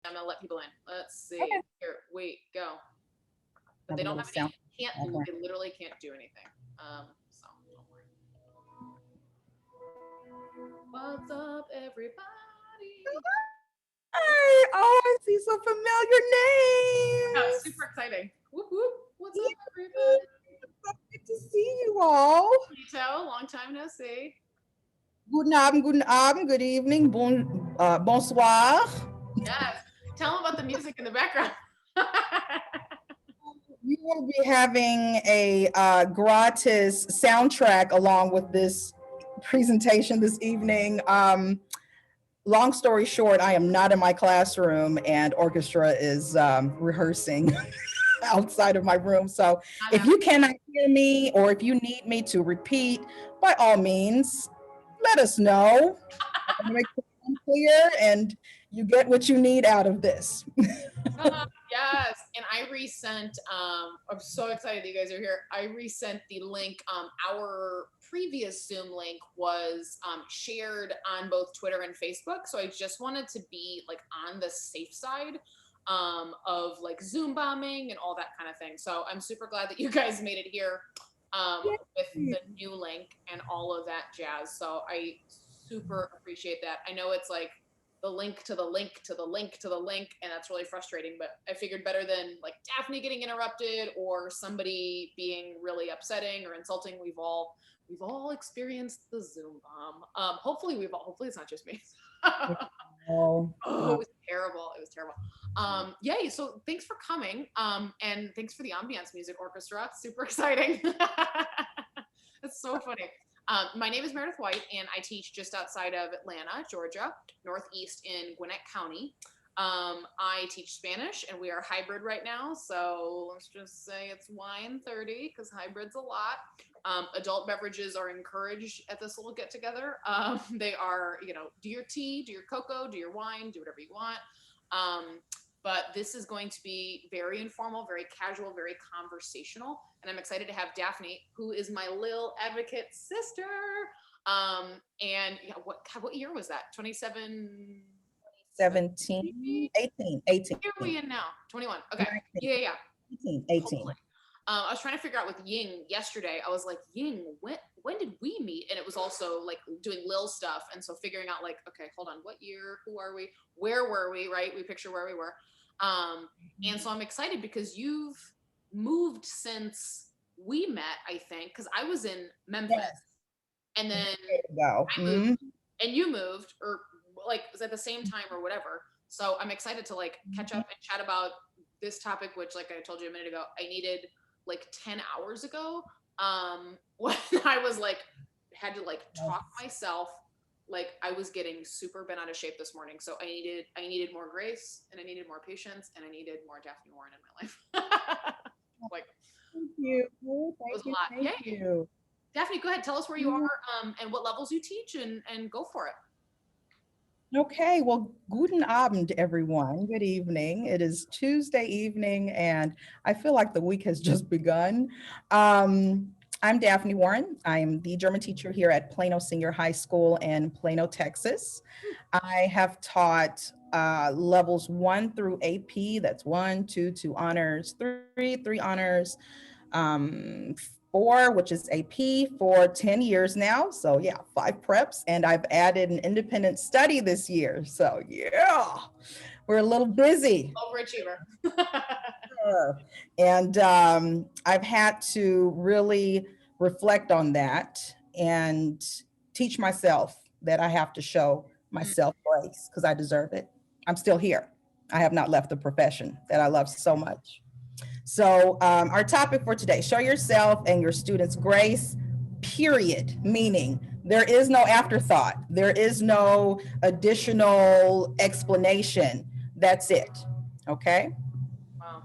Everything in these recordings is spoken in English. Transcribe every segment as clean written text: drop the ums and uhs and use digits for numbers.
I'm gonna let people in. Let's see. Okay. Here, wait, go. But Have they a don't little have any, sound. they literally can't do anything. So don't worry. What's up, everybody? Hi. Oh, I see some familiar Yeah, names. super exciting. Whoop whoop. What's up, Yeah, everybody? so good to see you all. Tito, long time no see. Guten Abend, good evening, bonsoir. Yes. Tell them about the music in the background. You will be having a gratis soundtrack along with this presentation this evening. Long story short, I am not in my classroom and orchestra is rehearsing outside of my room. So if you cannot hear me or if you need me to repeat, by all means, let us know. I want to make sure I'm clear and you get what you need out of this. Yes, and I resent. I'm so excited that you guys are here. I resent the link. Our previous Zoom link was shared on both Twitter and Facebook, so I just wanted to be like on the safe side of like Zoom bombing and all that kind of thing. So I'm super glad that you guys made it here with the new link and all of that jazz. So I super appreciate that. I know it's like the link to the link to the link to the link, and that's really frustrating, but I figured better than like Daphne getting interrupted or somebody being really upsetting or insulting. We've all experienced the Zoom bomb. Hopefully it's not just me. Oh, Oh, it was terrible. It was terrible. Yay. So thanks for coming. And thanks for the ambiance music orchestra. Super exciting. That's so funny. My name is Meredith White, and I teach just outside of Atlanta, Georgia, northeast in Gwinnett County. I teach Spanish, and we are hybrid right now. So let's just say it's wine 30 because hybrid's a lot. Adult beverages are encouraged at this little get together. They are, do your tea, do your cocoa, do your wine, do whatever you want. But this is going to be very informal, very casual, very conversational. And I'm excited to have Daphne, who is my Lil Advocate sister. And yeah, what year was that? 27? 17, 18, 18. What year are we in now? 21. Okay. 19, Yeah. 18, 18. I was trying to figure out with Ying yesterday. I was like, Ying, when did we meet? And it was also like doing Lil stuff. And so figuring out like, okay, hold on, what year? Who are we? Where were we? Right? We picture where we were. And so I'm excited because you've moved since we met, I think, because I was in Memphis. Yes. And then I moved, and you moved, or like it was at the same time or whatever. So I'm excited to like catch up and chat about this topic, which like I told you a minute ago, I needed like 10 hours ago when I was like, had to like talk myself, like I was getting super bent out of shape this morning. So I needed more grace, and I needed more patience, and I needed more Daphne Warren in my life. Like, thank you. Thank you. Daphne, go ahead. Tell us where you are and what levels you teach, and go for it. Okay, well, guten Abend, everyone. Good evening. It is Tuesday evening, and I feel like the week has just begun. I'm Daphne Warren. I'm the German teacher here at Plano Senior High School in Plano, Texas. I have taught levels 1 through AP. That's 1, 2, 2 honors, 3 honors, 4, which is AP, for 10 years now. So yeah, 5 preps, and I've added an independent study this year. So yeah, we're a little busy. Overachiever. And I've had to really reflect on that and teach myself that I have to show myself grace because I deserve it. I'm still here. I have not left the profession that I love so much. So our topic for today, show yourself and your students grace, period, meaning there is no afterthought. There is no additional explanation. That's it. Okay. Wow.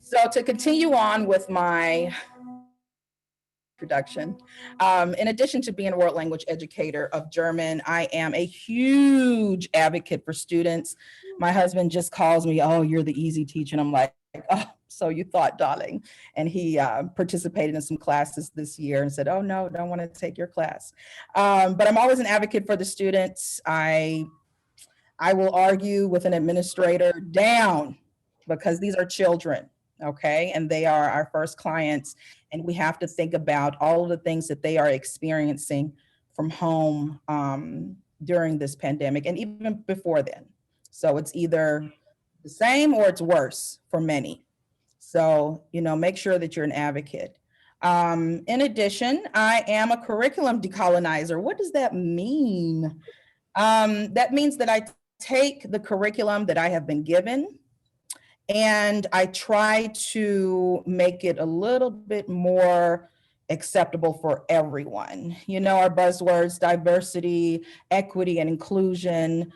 So to continue on with my introduction, in addition to being a world language educator of German, I am a huge advocate for students. My husband just calls me, oh, you're the easy teacher. And I'm like, oh, so you thought, darling. And he participated in some classes this year and said, oh, no, don't want to take your class. But I'm always an advocate for the students. I I will argue with an administrator down because these are children, okay? And they are our first clients. And we have to think about all of the things that they are experiencing from home during this pandemic and even before then. So it's either the same or it's worse for many. So, make sure that you're an advocate. In addition, I am a curriculum decolonizer. What does that mean? That means that I take the curriculum that I have been given and I try to make it a little bit more acceptable for everyone. Our buzzwords, diversity, equity, and inclusion,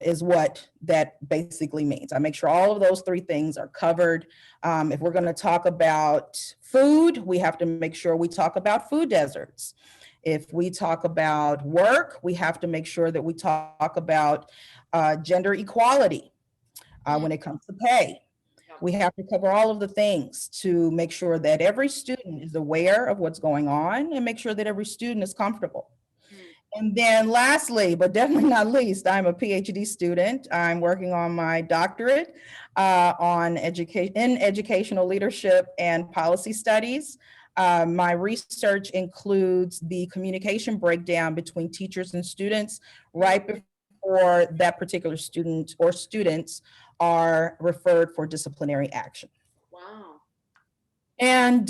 is what that basically means. I make sure all of those three things are covered. If we're going to talk about food, we have to make sure we talk about food deserts. If we talk about work, we have to make sure that we talk about gender equality when it comes to pay. We have to cover all of the things to make sure that every student is aware of what's going on and make sure that every student is comfortable. And then lastly, but definitely not least, I'm a PhD student. I'm working on my doctorate in educational leadership and policy studies. My research includes the communication breakdown between teachers and students right before that particular student or students are referred for disciplinary action. Wow. And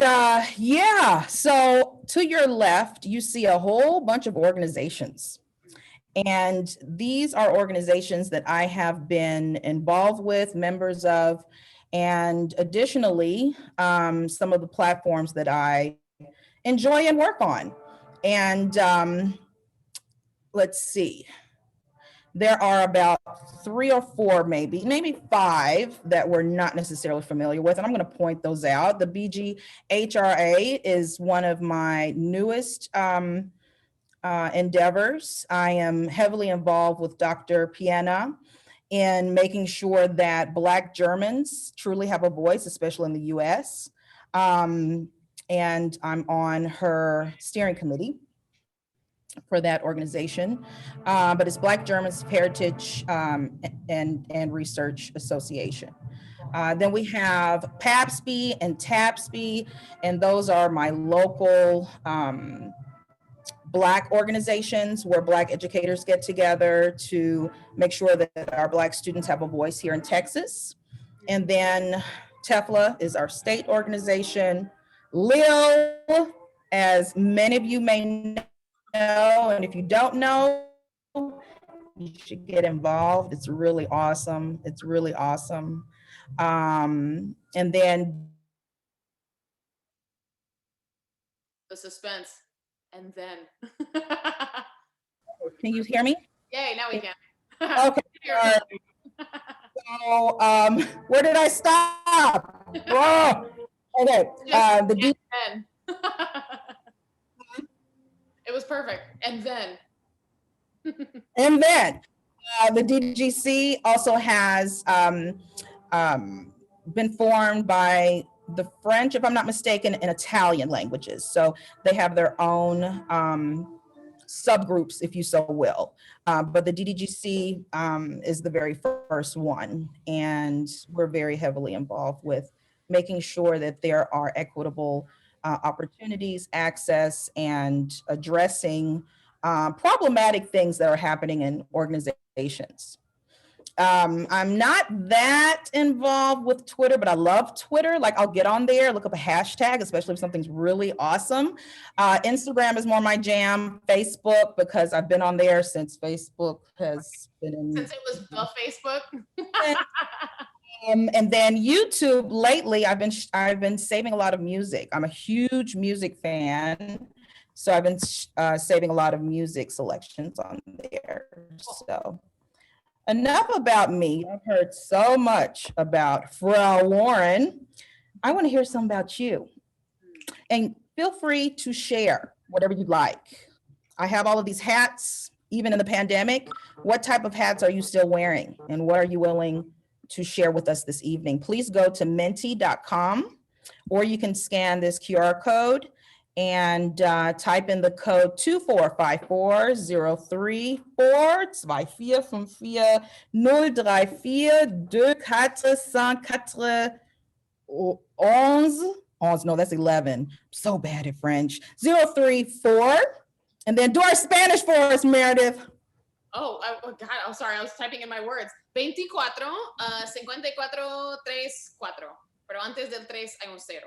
yeah, so to your left, you see a whole bunch of organizations. And these are organizations that I have been involved with, members of, and additionally, some of the platforms that I enjoy and work on. And let's see. There are about 3 or 4, maybe 5 that we're not necessarily familiar with. And I'm going to point those out. The BGHRA is one of my newest endeavors. I am heavily involved with Dr. Piana in making sure that Black Germans truly have a voice, especially in the US. And I'm on her steering committee for that organization, but it's Black Germans Heritage and Research Association. Then we have PAPSB and TAPSB, and those are my local Black organizations where Black educators get together to make sure that our Black students have a voice here in Texas. And then TEFLA is our state organization. LIL, as many of you may know, and if you don't know, you should get involved. It's really awesome. It's really awesome. And then The suspense. And then. can you hear me? Yay, now we can. Okay. So where did I stop? Oh, okay. It was perfect. And then. And then the DGC also has been formed by the French, if I'm not mistaken, and Italian languages. So they have their own subgroups, if you so will. But the DDGC is the very first one. And we're very heavily involved with making sure that there are equitable opportunities, access, and addressing problematic things that are happening in organizations. I'm not that involved with Twitter, but I love Twitter. Like I'll get on there, look up a hashtag, especially if something's really awesome. Instagram is more my jam. Facebook, because I've been on there since Facebook has been in. Since it was the Facebook. And then YouTube lately, I've been saving a lot of music. I'm a huge music fan. So I've been saving a lot of music selections on there. So enough about me. I've heard so much about Frau Warren. I want to hear some about you. And feel free to share whatever you'd like. I have all of these hats, even in the pandemic. What type of hats are you still wearing? And what are you willing to share with us this evening? Please go to menti.com, or you can scan this QR code and type in the code 2454-034-245-4-034-245-11. No, that's 11. So bad at French. 034. And then do our Spanish for us, Meredith. Oh, God, I'm sorry. I was typing in my words. 24, 54, 34. Pero antes del 3 hay un 0.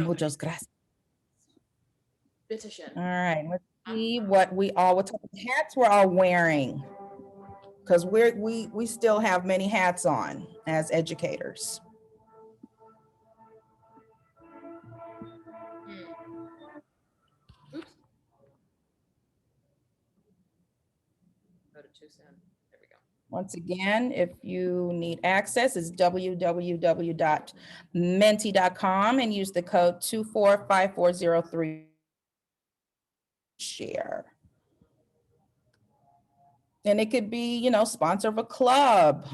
Muchas gracias. Bitteschön. All right, let's see what type of hats we're all wearing. Because we still have many hats on as educators. Oops. Go to too soon. There we go. Once again, if you need access, it's www.menti.com and use the code 245403. Share. And it could be, you know, sponsor of a club,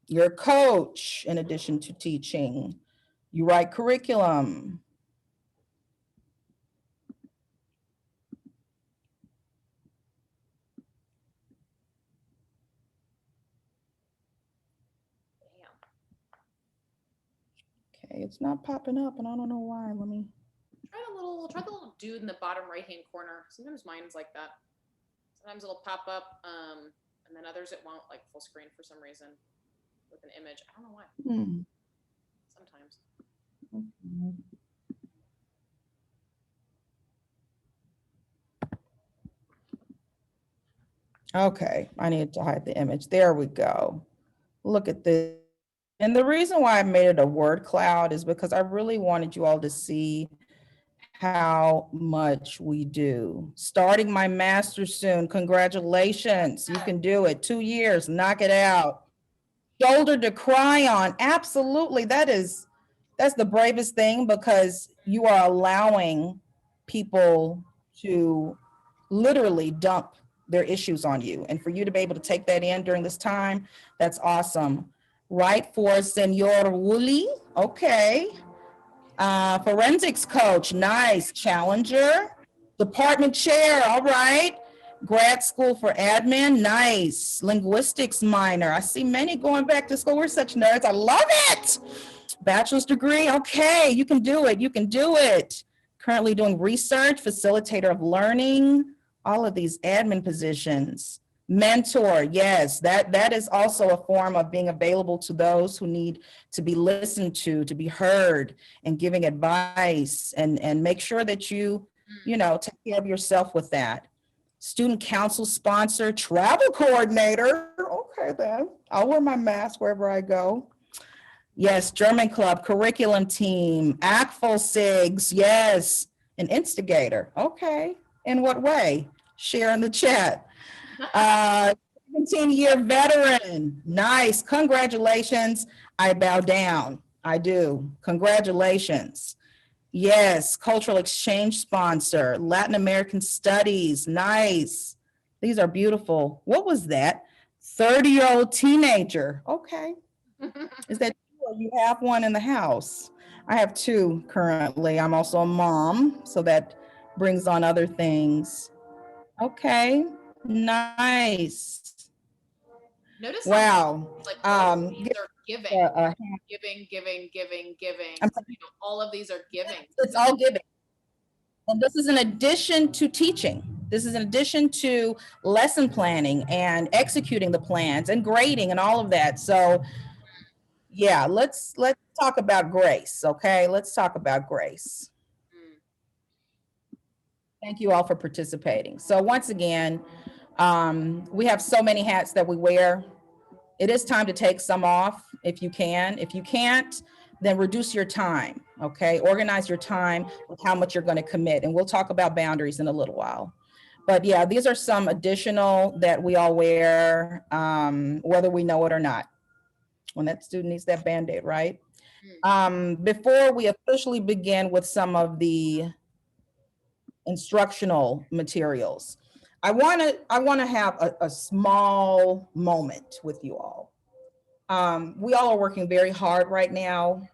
your coach, in addition to teaching, you write curriculum. Okay, it's not popping up and I don't know why. Let me try the little dude in the bottom right hand corner. Sometimes mine's like that. Sometimes it'll pop up, and then others it won't, like full screen for some reason with an image. I don't know why. Sometimes. Okay, I need to hide the image. There we go. Look at this. And the reason why I made it a word cloud is because I really wanted you all to see how much we do. Starting my master's soon. Congratulations. You can do it. 2 years, knock it out. Shoulder to cry on. Absolutely. That's the bravest thing, because you are allowing people to literally dump their issues on you. And for you to be able to take that in during this time, that's awesome. Right for Senor Woolley. Okay. Forensics coach, nice. Challenger, department chair, all right. Grad school for admin, nice. Linguistics minor, I see many going back to school. We're such nerds, I love it. Bachelor's degree, okay, you can do it, you can do it. Currently doing research, facilitator of learning, all of these admin positions. Mentor, yes, that is also a form of being available to those who need to be listened to be heard, and giving advice, and make sure that you know, take care of yourself with that. Student council sponsor, travel coordinator. Okay, then I'll wear my mask wherever I go. Yes, German club, curriculum team, ACFL SIGs, yes, an instigator. Okay, in what way? Share in the chat. 17-year veteran, nice, congratulations. I bow down, I do, congratulations. Yes, cultural exchange sponsor, Latin American studies, nice. These are beautiful. What was that? 30-year-old teenager, okay. Is that you, or you have one in the house? I have 2 currently. I'm also a mom, so that brings on other things. Okay, nice. Notice wow. Like all of these are giving. Giving. I'm You know, all of these are giving. It's all giving. And this is in addition to teaching. This is in addition to lesson planning and executing the plans and grading and all of that. So yeah, let's talk about grace, okay? Let's talk about grace. Thank you all for participating. So once again, we have so many hats that we wear. It is time to take some off if you can. If you can't, then reduce your time, okay? Organize your time with how much you're going to commit. And we'll talk about boundaries in a little while. But yeah, these are some additional that we all wear, whether we know it or not. When that student needs that Band-Aid, right? Before we officially begin with some of the instructional materials, I want to have a small moment with you all. We all are working very hard right now.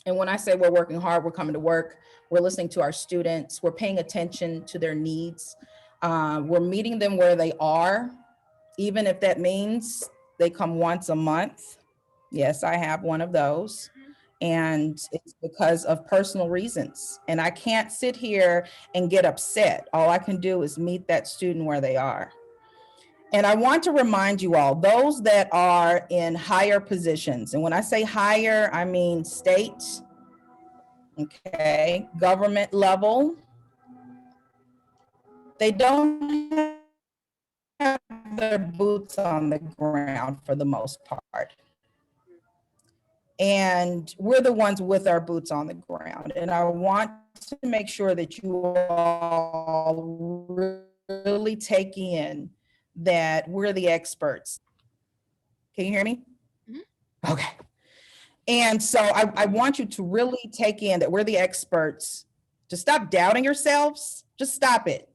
And when I say we're working hard, we're coming to work, we're listening to our students, we're paying attention to their needs. We're meeting them where they are, even if that means they come once a month. Yes, I have one of those. And it's because of personal reasons. And I can't sit here and get upset. All I can do is meet that student where they are. And I want to remind you all, those that are in higher positions, and when I say higher, I mean state, okay, government level, they don't have their boots on the ground for the most part. And we're the ones with our boots on the ground. And I want to make sure that you all really take in that we're the experts. Can you hear me? Mm-hmm. Okay. And so I want you to really take in that we're the experts, to stop doubting yourselves. Just stop it.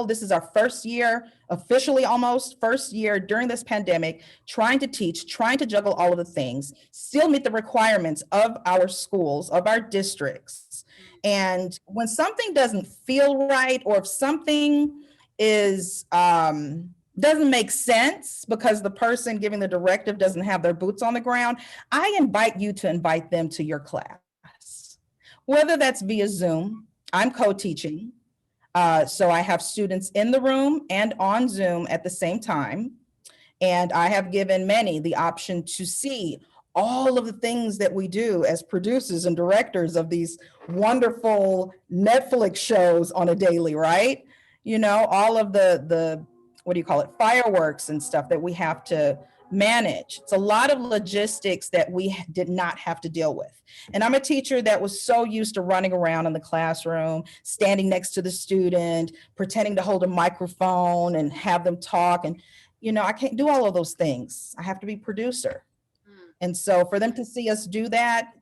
This is our first year, officially almost first year during this pandemic, trying to teach, trying to juggle all of the things, still meet the requirements of our schools, of our districts. And when something doesn't feel right, or if something is, doesn't make sense because the person giving the directive doesn't have their boots on the ground, I invite you to invite them to your class, whether that's via Zoom. I'm co-teaching. So I have students in the room and on Zoom at the same time. And I have given many the option to see all of the things that we do as producers and directors of these wonderful Netflix shows on a daily, right? You know, all of the what do you call it, fireworks and stuff that we have to manage. It's a lot of logistics that we did not have to deal with. And I'm a teacher that was so used to running around in the classroom, standing next to the student, pretending to hold a microphone and have them talk. And, you know, I can't do all of those things. I have to be producer. And so for them to see us do that,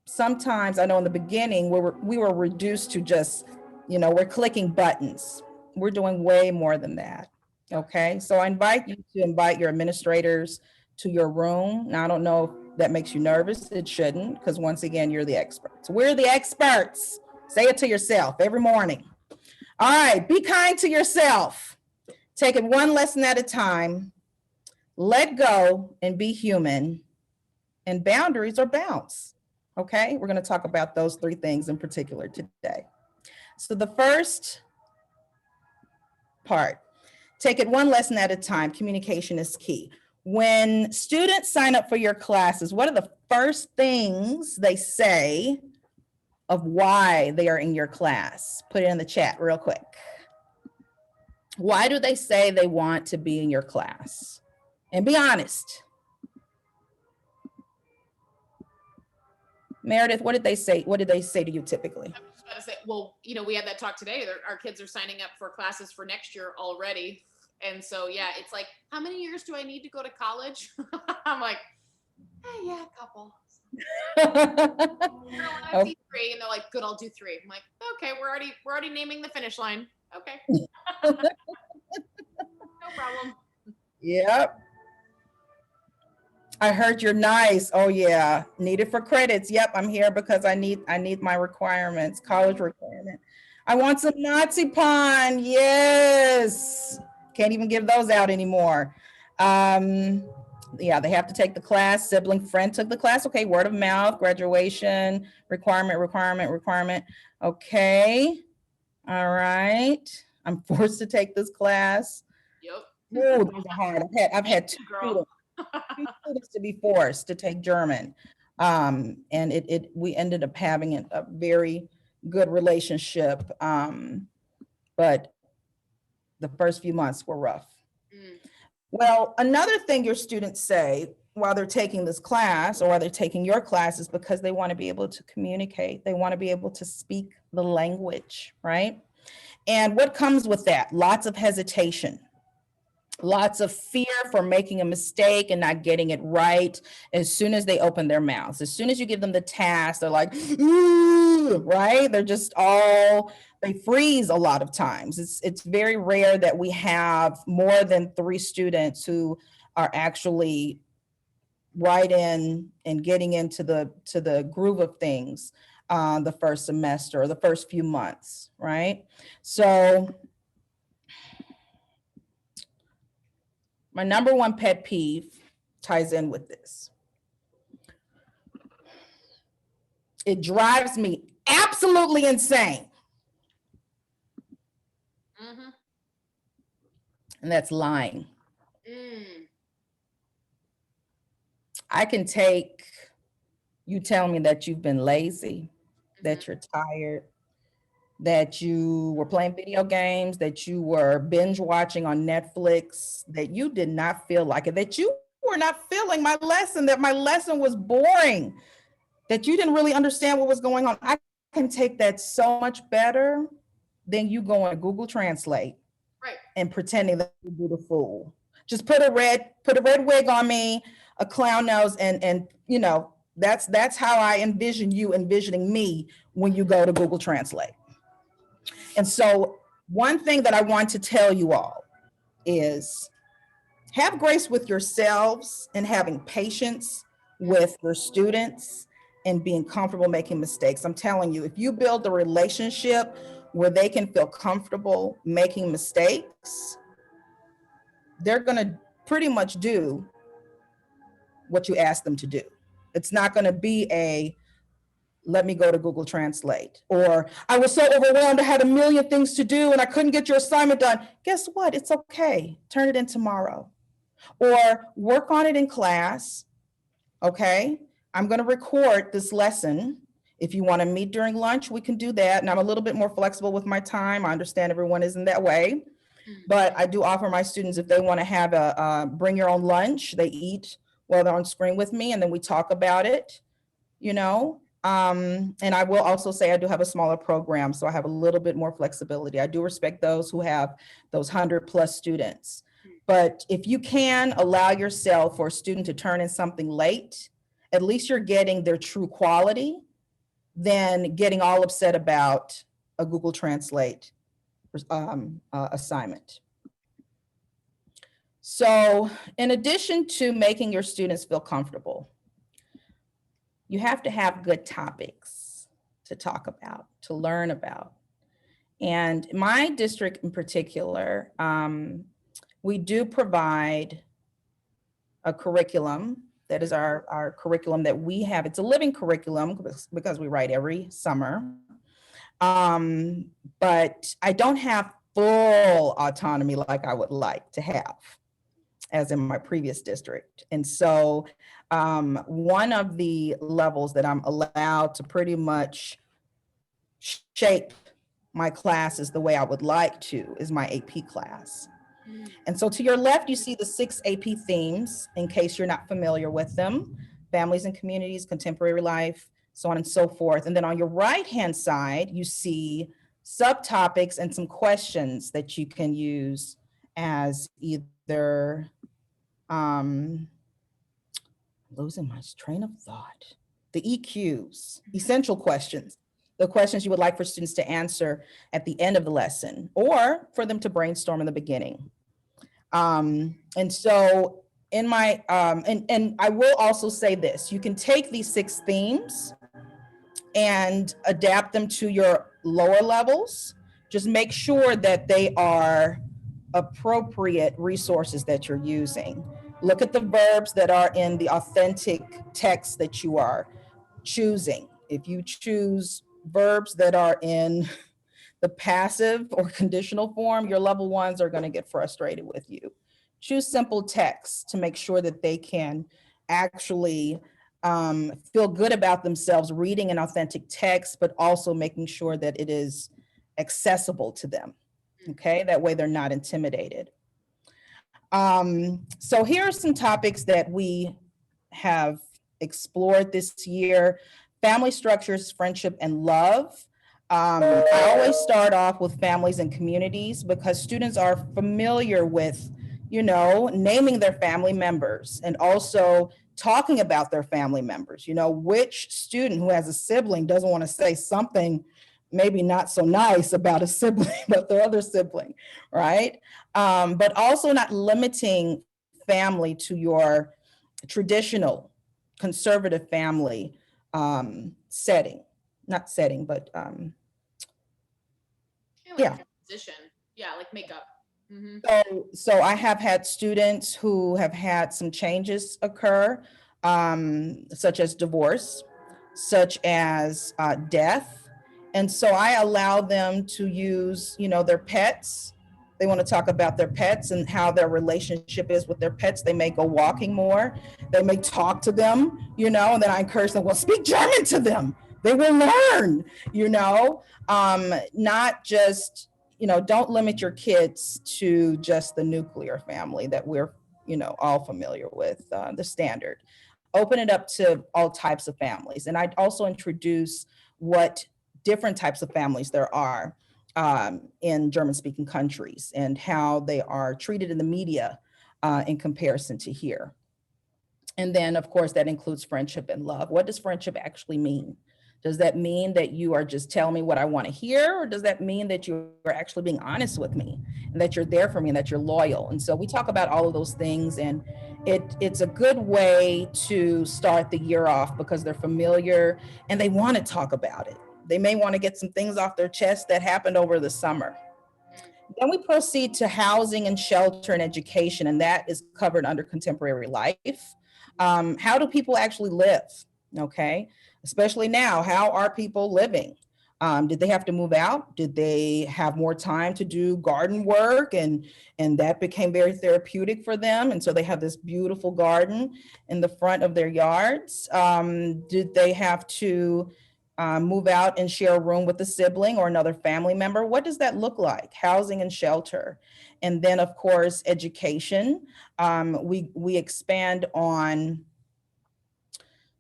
sometimes I know in the beginning we were reduced to just, you know, we're clicking buttons. We're doing way more than that. Okay, so I invite you to invite your administrators to your room. Now, I don't know if that makes you nervous. It shouldn't, because once again, you're the experts. We're the experts. Say it to yourself every morning. All right, be kind to yourself. Take it one lesson at a time. Let go and be human. And boundaries are bounce. Okay, we're going to talk about those three things in particular today. So the first part, take it one lesson at a time. Communication is key. When students sign up for your classes, what are the first things they say of why they are in your class? Put it in the chat real quick. Why do they say they want to be in your class? And be honest. Meredith, what did they say? What did they say to you typically? I was just about to say, well, you know, we had that talk today. Our kids are signing up for classes for next year already. And so, yeah, it's like, how many years do I need to go to college? I'm like, yeah, a couple. I see 3, and they're like, good, I'll do 3. I'm like, okay, we're already naming the finish line. Okay. No problem. Yep. I heard you're nice. Oh yeah, needed for credits. Yep, I'm here because I need my requirements, college requirement. I want some Nazi pon. Yes. Can't even give those out anymore. Yeah, they have to take the class. Sibling friend took the class. Okay, word of mouth, graduation, requirement. Okay. All right. I'm forced to take this class. Yep. Oh, those are hard. I've had two students to be forced to take German. And we ended up having a very good relationship. But the first few months were rough. Well, another thing your students say while they're taking this class or while they're taking your class is because they want to be able to communicate. They want to be able to speak the language, right? And what comes with that? Lots of hesitation. Lots of fear for making a mistake and not getting it right as soon as they open their mouths. As soon as you give them the task, they're like, ooh, right? They're just they freeze a lot of times. It's very rare that we have more than 3 students who are actually right in and getting into the groove of things the first semester or the first few months, right? So my number one pet peeve ties in with this. It drives me absolutely insane. Mm-hmm. And that's lying. Mm. I can take you telling me that you've been lazy, Mm-hmm. that you're tired, that you were playing video games, that you were binge watching on Netflix, that you did not feel like it, that you were not feeling my lesson, that my lesson was boring, that you didn't really understand what was going on. I can take that so much better than you going to Google Translate Right. and pretending that you do the fool. Just put a red wig on me, a clown nose, and you know, that's how I envision you envisioning me when you go to Google Translate. And so one thing that I want to tell you all is have grace with yourselves and having patience with your students and being comfortable making mistakes. I'm telling you, if you build a relationship where they can feel comfortable making mistakes, they're going to pretty much do what you ask them to do. It's not going to be a let me go to Google Translate, or I was so overwhelmed, I had a million things to do and I couldn't get your assignment done. Guess what? It's okay. Turn it in tomorrow, or work on it in class. Okay, I'm going to record this lesson. If you want to meet during lunch, we can do that. And I'm a little bit more flexible with my time. I understand everyone isn't that way, but I do offer my students, if they want to have a bring your own lunch, they eat while they're on screen with me, and then we talk about it, you know. And I will also say I do have a smaller program, so I have a little bit more flexibility. I do respect those who have those 100+ students. But if you can allow yourself for a student to turn in something late, at least you're getting their true quality, than getting all upset about a Google Translate assignment. So in addition to making your students feel comfortable, you have to have good topics to talk about, to learn about. And my district in particular, we do provide a curriculum that is our curriculum that we have. It's a living curriculum because we write every summer. But I don't have full autonomy like I would like to have, as in my previous district. And so one of the levels that I'm allowed to pretty much shape my classes the way I would like to is my AP class. And so to your left, you see the 6 AP themes, in case you're not familiar with them: families and communities, contemporary life, so on and so forth. And then on your right-hand side, you see subtopics and some questions that you can use as either, losing my train of thought, the EQs, essential questions, the questions you would like for students to answer at the end of the lesson, or for them to brainstorm in the beginning. And so in my, and I will also say this, you can take these 6 themes and adapt them to your lower levels. Just make sure that they are appropriate resources that you're using. Look at the verbs that are in the authentic text that you are choosing. If you choose verbs that are in the passive or conditional form, your level ones are going to get frustrated with you. Choose simple text to make sure that they can actually feel good about themselves reading an authentic text, but also making sure that it is accessible to them. Okay, that way they're not intimidated. So here are some topics that we have explored this year: family structures, friendship, and love. I always start off with families and communities because students are familiar with, you know, naming their family members and also talking about their family members. You know, which student who has a sibling doesn't want to say something maybe not so nice about a sibling, but their other sibling, right? But also not limiting family to your traditional conservative family setting, not setting, but Yeah, like yeah. position. Yeah, like makeup. Mm-hmm. So I have had students who have had some changes occur, such as divorce, such as death. And so I allow them to use, their pets. They want to talk about their pets and how their relationship is with their pets. They may go walking more. They may talk to them, and then I encourage them, well, speak German to them. They will learn, not just, don't limit your kids to just the nuclear family that we're, all familiar with, the standard. Open it up to all types of families. And I also introduce what different types of families there are in German speaking countries and how they are treated in the media in comparison to here. And then, of course, that includes friendship and love. What does friendship actually mean? Does that mean that you are just telling me what I want to hear? Or does that mean that you are actually being honest with me and that you're there for me and that you're loyal? And so we talk about all of those things. And it's a good way to start the year off because they're familiar and they want to talk about it. They may want to get some things off their chest that happened over the summer. Then we proceed to housing and shelter and education, and that is covered under contemporary life. How do people actually live? Okay, especially now, how are people living? Did they have to move out? Did they have more time to do garden work, and that became very therapeutic for them? And so they have this beautiful garden in the front of their yards. Did they have to move out and share a room with a sibling or another family member? What does that look like? Housing and shelter. And then, of course, education. We expand on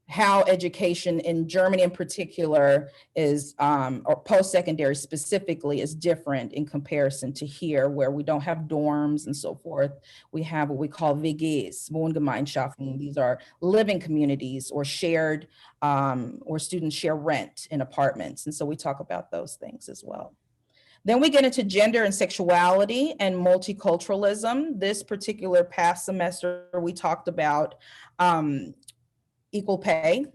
how education in Germany in particular is, or post-secondary specifically, is different in comparison to here, where we don't have dorms and so forth. We have what we call WGs, Wohngemeinschaften. These are living communities or shared, or students share rent in apartments. And so we talk about those things as well. Then we get into gender and sexuality and multiculturalism. This particular past semester, we talked about equal pay.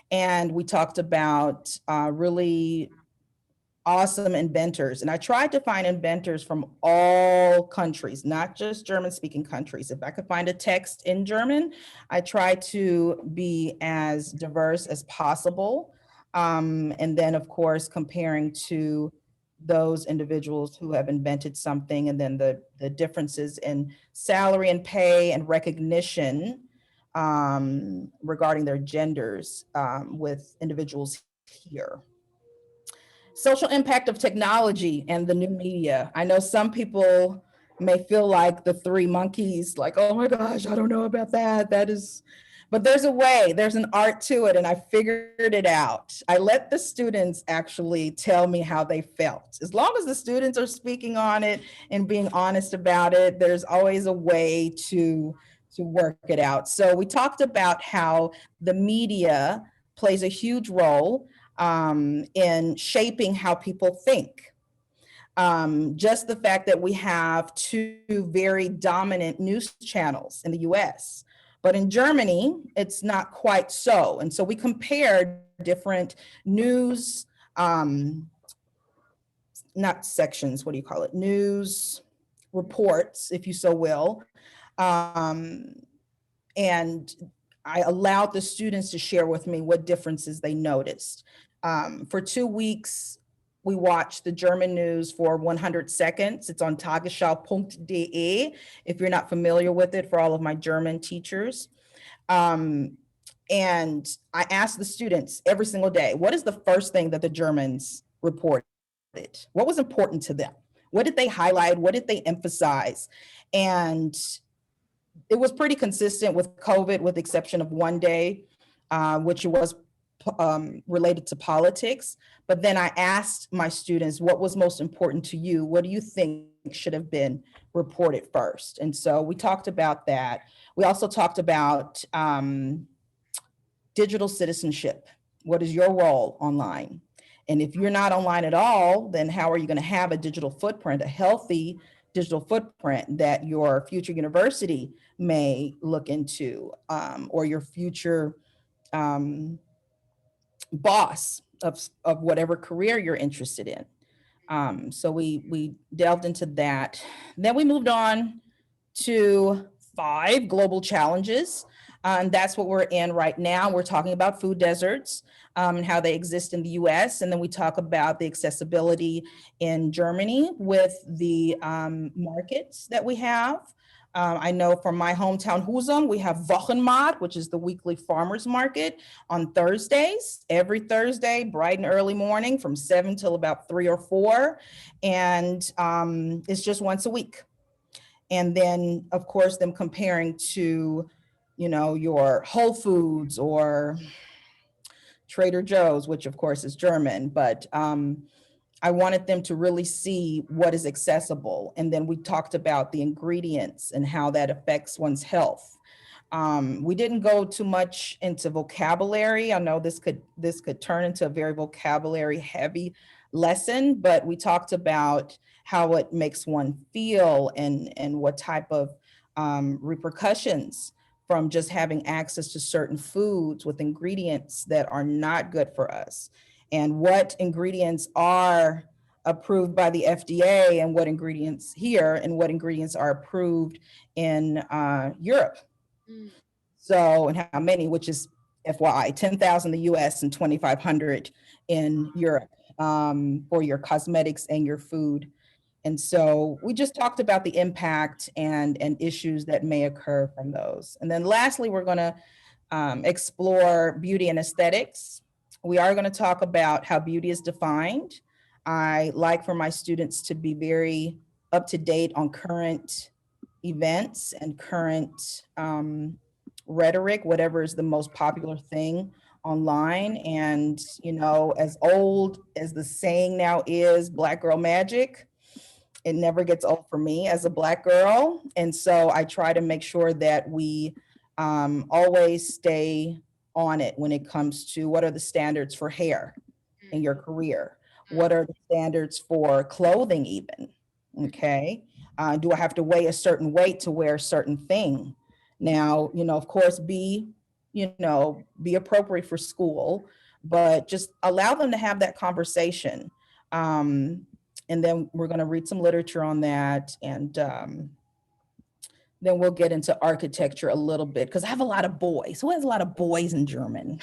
And we talked about really awesome inventors. And I tried to find inventors from all countries, not just German speaking countries. If I could find a text in German, I tried to be as diverse as possible. And then, of course, comparing to those individuals who have invented something, and then the differences in salary and pay and recognition regarding their genders with individuals here. Social impact of technology and the new media. I know some people may feel like the three monkeys, like, oh my gosh, I don't know about that. That is, but there's a way, there's an art to it, and I figured it out. I let the students actually tell me how they felt. As long as the students are speaking on it and being honest about it, there's always a way to work it out. So we talked about how the media plays a huge role in shaping how people think. Just the fact that we have two very dominant news channels in the US, but in Germany, it's not quite so. And so we compared different news, not sections, what do you call it? News reports, if you so will. And I allowed the students to share with me what differences they noticed. For 2 weeks, we watched the German news for 100 seconds. It's on tagesschau.de, if you're not familiar with it, for all of my German teachers. And I asked the students every single day, what is the first thing that the Germans reported? What was important to them? What did they highlight? What did they emphasize? And it was pretty consistent with COVID, with the exception of one day, which was related to politics. But then I asked my students, what was most important to you? What do you think should have been reported first? And so we talked about that. We also talked about digital citizenship. What is your role online? And if you're not online at all, then how are you going to have a digital footprint, a healthy digital footprint that your future university may look into, or your future um, boss of whatever career you're interested in. So we delved into that. Then we moved on to 5 global challenges. And that's what we're in right now. We're talking about food deserts, and how they exist in the US. And then we talk about the accessibility in Germany with the markets that we have. I know from my hometown, Husum, we have Wochenmarkt, which is the weekly farmers market on Thursdays, every Thursday, bright and early morning from 7 till about 3 or 4. And it's just once a week. And then, of course, them comparing to, your Whole Foods or Trader Joe's, which of course is German, but I wanted them to really see what is accessible. And then we talked about the ingredients and how that affects one's health. We didn't go too much into vocabulary. I know this could turn into a very vocabulary heavy lesson, but we talked about how it makes one feel and what type of repercussions from just having access to certain foods with ingredients that are not good for us, and what ingredients are approved by the FDA and what ingredients here and what ingredients are approved in Europe. Mm. So, and how many, which is FYI, 10,000 in the US and 2,500 in Europe, for your cosmetics and your food. And so we just talked about the impact and issues that may occur from those. And then lastly, we're going to explore beauty and aesthetics. We are going to talk about how beauty is defined. I like for my students to be very up to date on current events and current rhetoric, whatever is the most popular thing online. And, as old as the saying now is, Black girl magic, it never gets old for me as a Black girl. And so I try to make sure that we always stay on it when it comes to what are the standards for hair in your career? What are the standards for clothing even? Okay. Do I have to weigh a certain weight to wear a certain thing? Now, of course, be appropriate for school, but just allow them to have that conversation. And then we're going to read some literature on that. And then we'll get into architecture a little bit, because I have a lot of boys. Who has a lot of boys in German?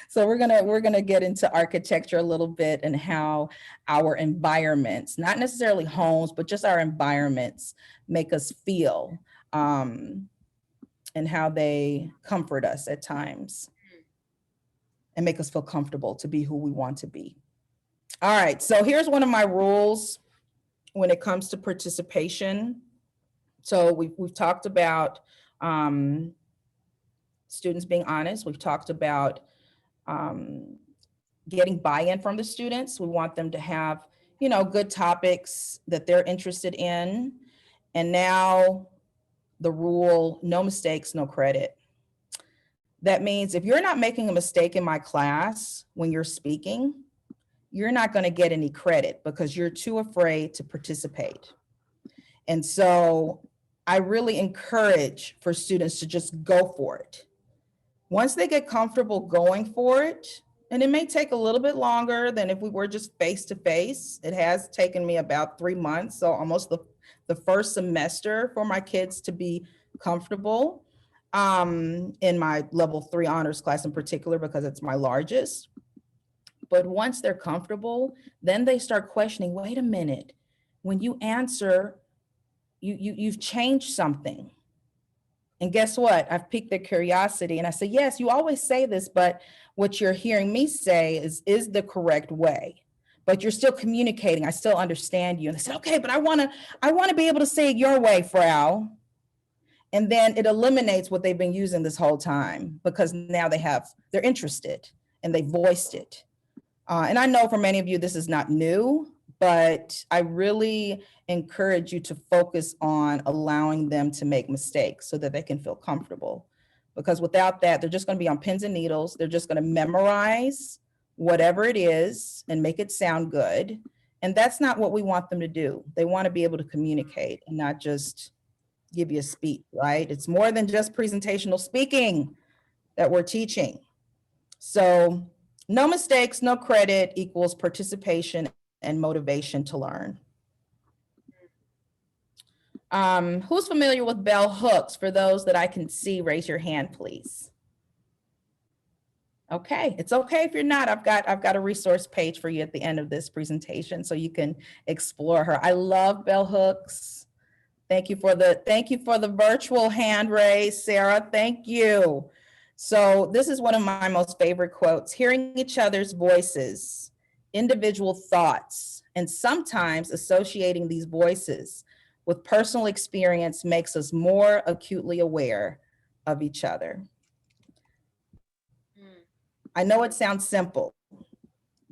So we're gonna get into architecture a little bit and how our environments, not necessarily homes, but just our environments, make us feel, and how they comfort us at times and make us feel comfortable to be who we want to be. All right, so here's one of my rules when it comes to participation. So we've talked about students being honest. We've talked about getting buy-in from the students. We want them to have, good topics that they're interested in. And now the rule, no mistakes, no credit. That means if you're not making a mistake in my class when you're speaking, you're not going to get any credit because you're too afraid to participate. And so I really encourage for students to just go for it. Once they get comfortable going for it, and it may take a little bit longer than if we were just face to face. It has taken me about 3 months, so almost the first semester for my kids to be comfortable in my level 3 honors class in particular, because it's my largest. But once they're comfortable, then they start questioning, wait a minute, when you answer, you've changed something. And guess what? I've piqued their curiosity. And I say, yes, you always say this, but what you're hearing me say is the correct way. But you're still communicating. I still understand you. And they said, okay, but I want to be able to say it your way, Frau. And then it eliminates what they've been using this whole time, because now they're interested and they voiced it. And I know for many of you, this is not new, but I really encourage you to focus on allowing them to make mistakes so that they can feel comfortable. Because without that, they're just going to be on pins and needles. They're just going to memorize whatever it is and make it sound good. And that's not what we want them to do. They want to be able to communicate and not just give you a speech, right? It's more than just presentational speaking that we're teaching. So no mistakes, no credit equals participation and motivation to learn. Who's familiar with bell hooks? For those that I can see, raise your hand, please. Okay, it's okay if you're not. I've got a resource page for you at the end of this presentation so you can explore her. I love bell hooks. Thank you for the virtual hand raise, Sarah. Thank you. So this is one of my most favorite quotes: hearing each other's voices, individual thoughts, and sometimes associating these voices with personal experience makes us more acutely aware of each other. I know it sounds simple,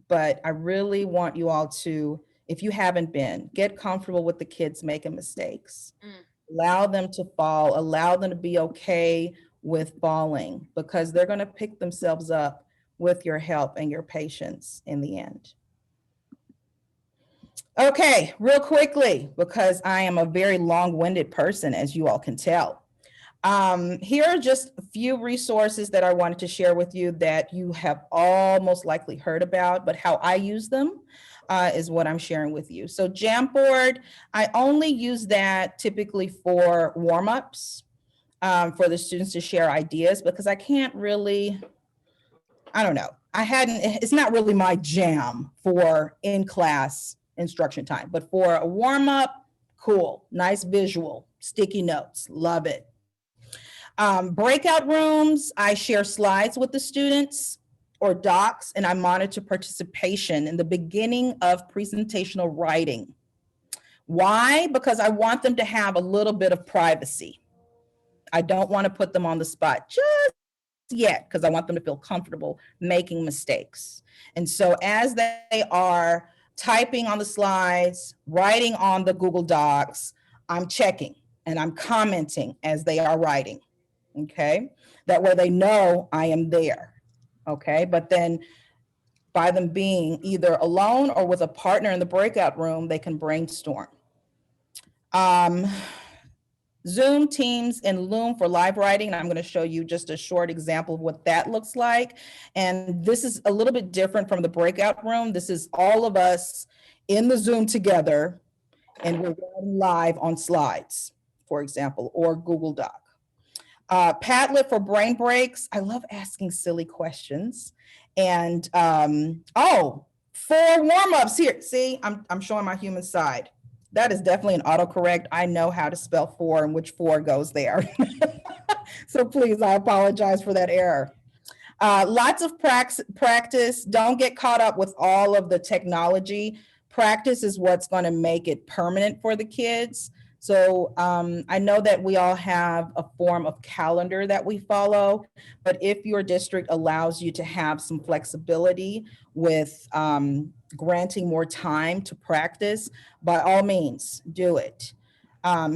but I really want you all to, if you haven't been, get comfortable with the kids making mistakes. Allow them to fall, allow them to be okay with falling, because they're going to pick themselves up with your help and your patience in the end. Okay, real quickly, because I am a very long-winded person, as you all can tell. Here are just a few resources that I wanted to share with you that you have all most likely heard about, but how I use them is what I'm sharing with you. So Jamboard, I only use that typically for warm-ups, for the students to share ideas, because I can't really, I don't know, it's not really my jam for in-class instruction time, but for a warm-up, cool, nice visual, sticky notes, love it. Breakout rooms, I share slides with the students or docs, and I monitor participation in the beginning of presentational writing. Why? Because I want them to have a little bit of privacy. I don't want to put them on the spot just yet, because I want them to feel comfortable making mistakes. And so as they are typing on the slides, writing on the Google Docs, I'm checking and I'm commenting as they are writing. Okay, that way they know I am there. Okay, but then by them being either alone or with a partner in the breakout room, they can brainstorm. Zoom, Teams, and Loom for live writing. And I'm going to show you just a short example of what that looks like. And this is a little bit different from the breakout room. This is all of us in the Zoom together, and we're writing live on slides, for example, or Google Doc. Padlet for brain breaks. I love asking silly questions. And for warm-ups here. See, I'm showing my human side. That is definitely an autocorrect. I know how to spell for and which for goes there. So please, I apologize for that error. Lots of practice. Don't get caught up with all of the technology. Practice is what's going to make it permanent for the kids. So I know that we all have a form of calendar that we follow, but if your district allows you to have some flexibility with granting more time to practice, by all means, do it.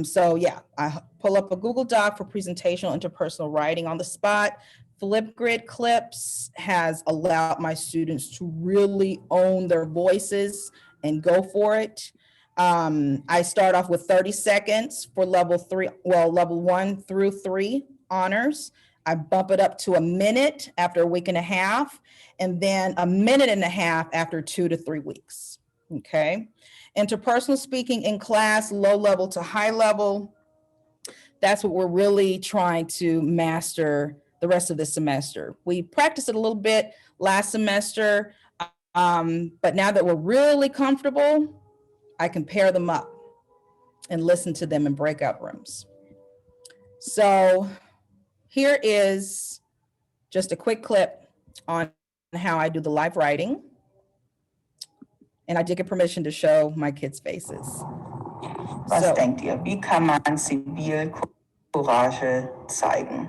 So yeah, I pull up a Google Doc for presentational interpersonal writing on the spot. Flipgrid Clips has allowed my students to really own their voices and go for it. I start off with 30 seconds for level 1 through 3 honors. I bump it up to a minute after a week and a half, and then a minute and a half after 2 to 3 weeks. Okay. Interpersonal speaking in class, low level to high level. That's what we're really trying to master the rest of this semester. We practiced it a little bit last semester, but now that we're really comfortable, I can pair them up and listen to them in breakout rooms. So here is just a quick clip on how I do the live writing. And I did get permission to show my kids' faces. Was denkt ihr? Wie kann man Zivilcourage zeigen?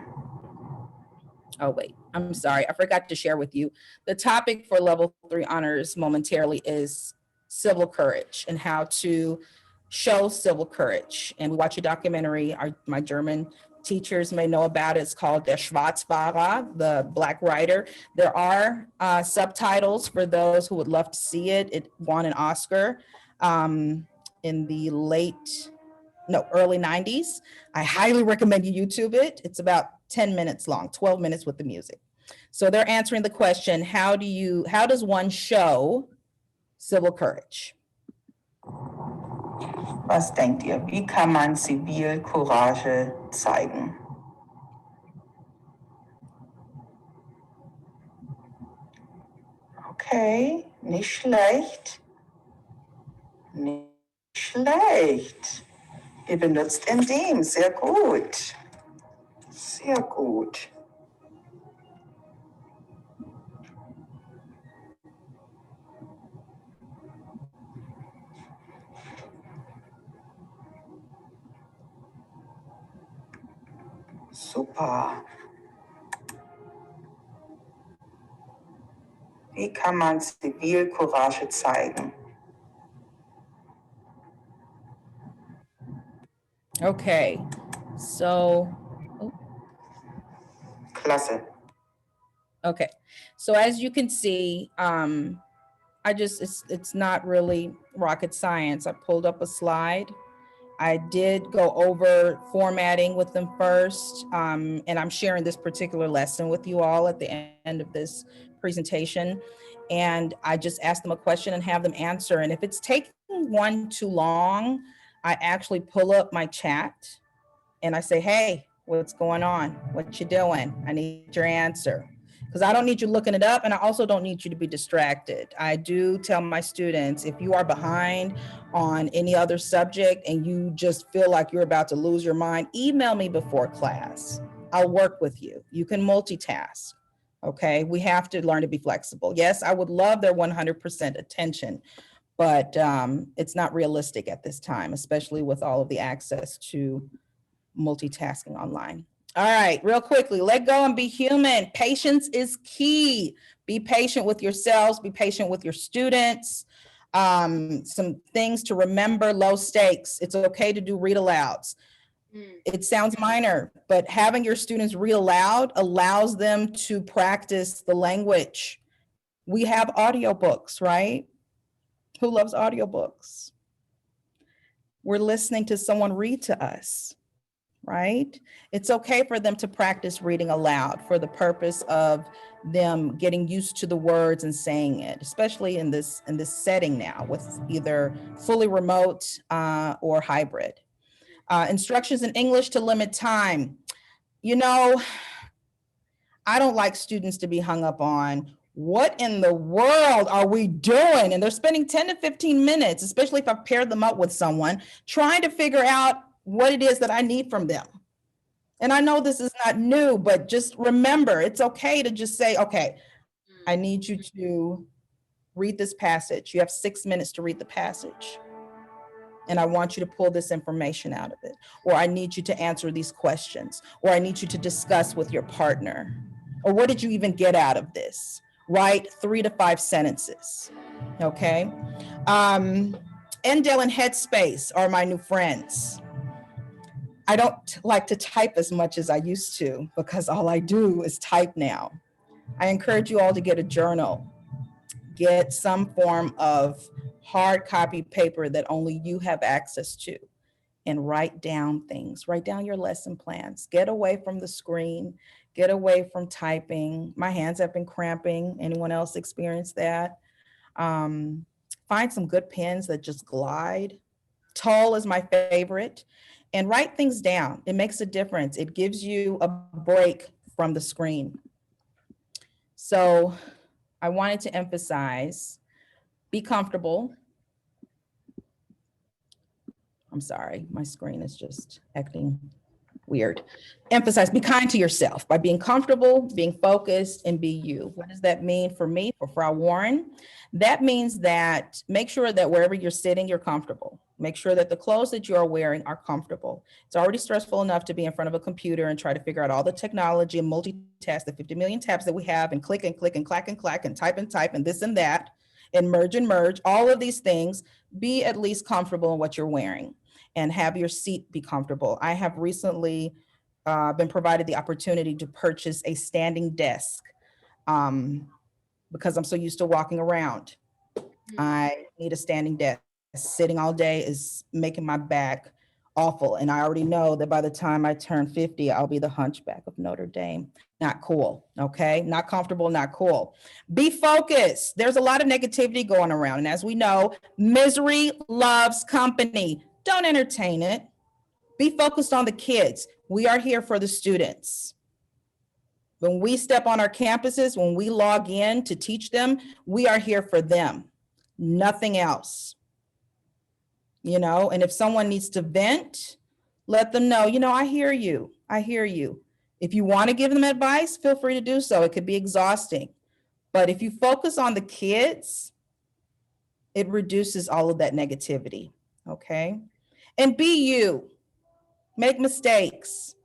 Oh, wait, I'm sorry. I forgot to share with you. The topic for level 3 honors momentarily is civil courage and how to show civil courage. And we watch a documentary. My German teachers may know about it. It's called Der Schwarzfahrer, the Black Rider. There are subtitles for those who would love to see it. It won an Oscar in the early 90s. I highly recommend you YouTube it. It's about 10 minutes long, 12 minutes with the music. So they're answering the question, how does one show civil courage? Was denkt ihr? Wie kann man Zivilcourage zeigen? Okay, nicht schlecht. Nicht schlecht. Ihr benutzt indem, sehr gut. Sehr gut. Super. Wie kann man Zivilcourage zeigen? Okay, so. Klasse. Okay, so as you can see, it's not really rocket science. I pulled up a slide. I did go over formatting with them first, and I'm sharing this particular lesson with you all at the end of this presentation. And I just ask them a question and have them answer. And if it's taking one too long, I actually pull up my chat and I say, hey, what's going on? What you doing? I need your answer. Because I don't need you looking it up, and I also don't need you to be distracted. I do tell my students, if you are behind on any other subject and you just feel like you're about to lose your mind, email me before class. I'll work with you. You can multitask, okay? We have to learn to be flexible. Yes, I would love their 100% attention, but it's not realistic at this time, especially with all of the access to multitasking online. All right, real quickly, let go and be human. Patience is key. Be patient with yourselves, be patient with your students. Some things to remember, low stakes. It's okay to do read alouds. It sounds minor, but having your students read aloud allows them to practice the language. We have audiobooks, right? Who loves audiobooks? We're listening to someone read to us. Right? It's okay for them to practice reading aloud for the purpose of them getting used to the words and saying it, especially in this setting now with either fully remote or hybrid. Instructions in English to limit time. You know, I don't like students to be hung up on what in the world are we doing? And they're spending 10 to 15 minutes, especially if I've paired them up with someone, trying to figure out what it is that I need from them. And I know this is not new, but just remember, it's okay to just say, okay, I need you to read this passage. You have 6 minutes to read the passage. And I want you to pull this information out of it. Or I need you to answer these questions. Or I need you to discuss with your partner. Or what did you even get out of this? Write 3 to 5 sentences, okay? Endel and Headspace are my new friends. I don't like to type as much as I used to because all I do is type now. I encourage you all to get a journal, get some form of hard copy paper that only you have access to, and write down things, write down your lesson plans, get away from the screen, get away from typing. My hands have been cramping. Anyone else experience that? Find some good pens that just glide. Tall is my favorite. And write things down. It makes a difference. It gives you a break from the screen. So I wanted to emphasize, be comfortable. I'm sorry, my screen is just acting weird. Emphasize, be kind to yourself by being comfortable, being focused, and be you. What does that mean for me, for Frau Warren? That means that make sure that wherever you're sitting, you're comfortable. Make sure that the clothes that you are wearing are comfortable. It's already stressful enough to be in front of a computer and try to figure out all the technology and multitask the 50 million tabs that we have and click and click and clack and clack and type and this and that and merge, all of these things. Be at least comfortable in what you're wearing and have your seat be comfortable. I have recently been provided the opportunity to purchase a standing desk because I'm so used to walking around. I need a standing desk. Sitting all day is making my back awful. And I already know that by the time I turn 50, I'll be the hunchback of Notre Dame. Not cool, okay? Not comfortable, not cool. Be focused. There's a lot of negativity going around. And as we know, misery loves company. Don't entertain it. Be focused on the kids. We are here for the students. When we step on our campuses, when we log in to teach them, we are here for them, nothing else. You know, and if someone needs to vent, let them know, you know, I hear you. I hear you. If you want to give them advice, feel free to do so. It could be exhausting. But if you focus on the kids, it reduces all of that negativity. Okay. And be you. Make mistakes.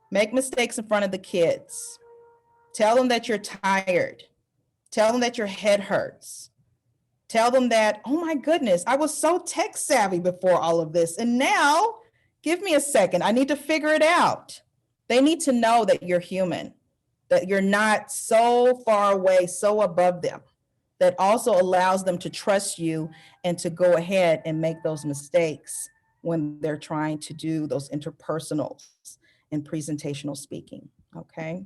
Make mistakes in front of the kids. Tell them that you're tired. Tell them that your head hurts. Tell them that, oh my goodness, I was so tech savvy before all of this. And now, give me a second. I need to figure it out. They need to know that you're human, that you're not so far away, so above them. That also allows them to trust you and to go ahead and make those mistakes when they're trying to do those interpersonals and presentational speaking, okay?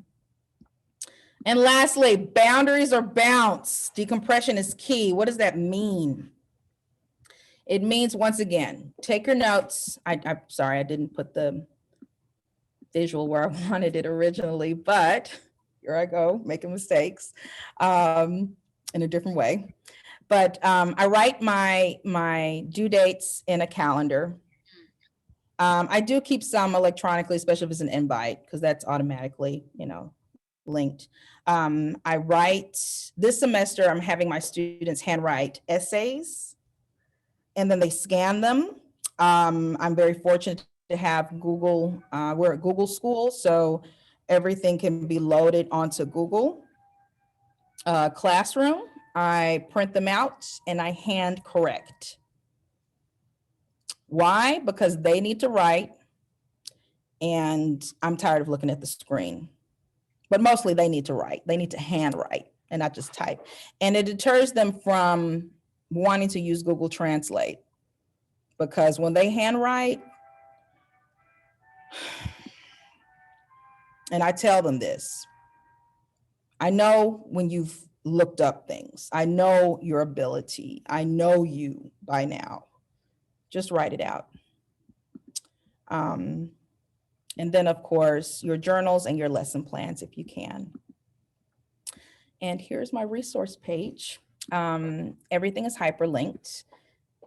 And lastly, boundaries or bounce. Decompression is key. What does that mean? It means, once again, take your notes. I'm sorry, I didn't put the visual where I wanted it originally, but here I go, making mistakes in a different way. But I write my due dates in a calendar. I do keep some electronically, especially if it's an invite, because that's automatically, you know, linked. I write, this semester, I'm having my students handwrite essays and then they scan them. I'm very fortunate to have Google, we're at Google School, so everything can be loaded onto Google Classroom. I print them out and I hand correct. Why? Because they need to write and I'm tired of looking at the screen. But mostly they need to write. They need to hand write and not just type. And it deters them from wanting to use Google Translate because when they handwrite, and I tell them this, I know when you've looked up things, I know your ability, I know you by now, just write it out. And then of course, your journals and your lesson plans if you can. And here's my resource page. Everything is hyperlinked.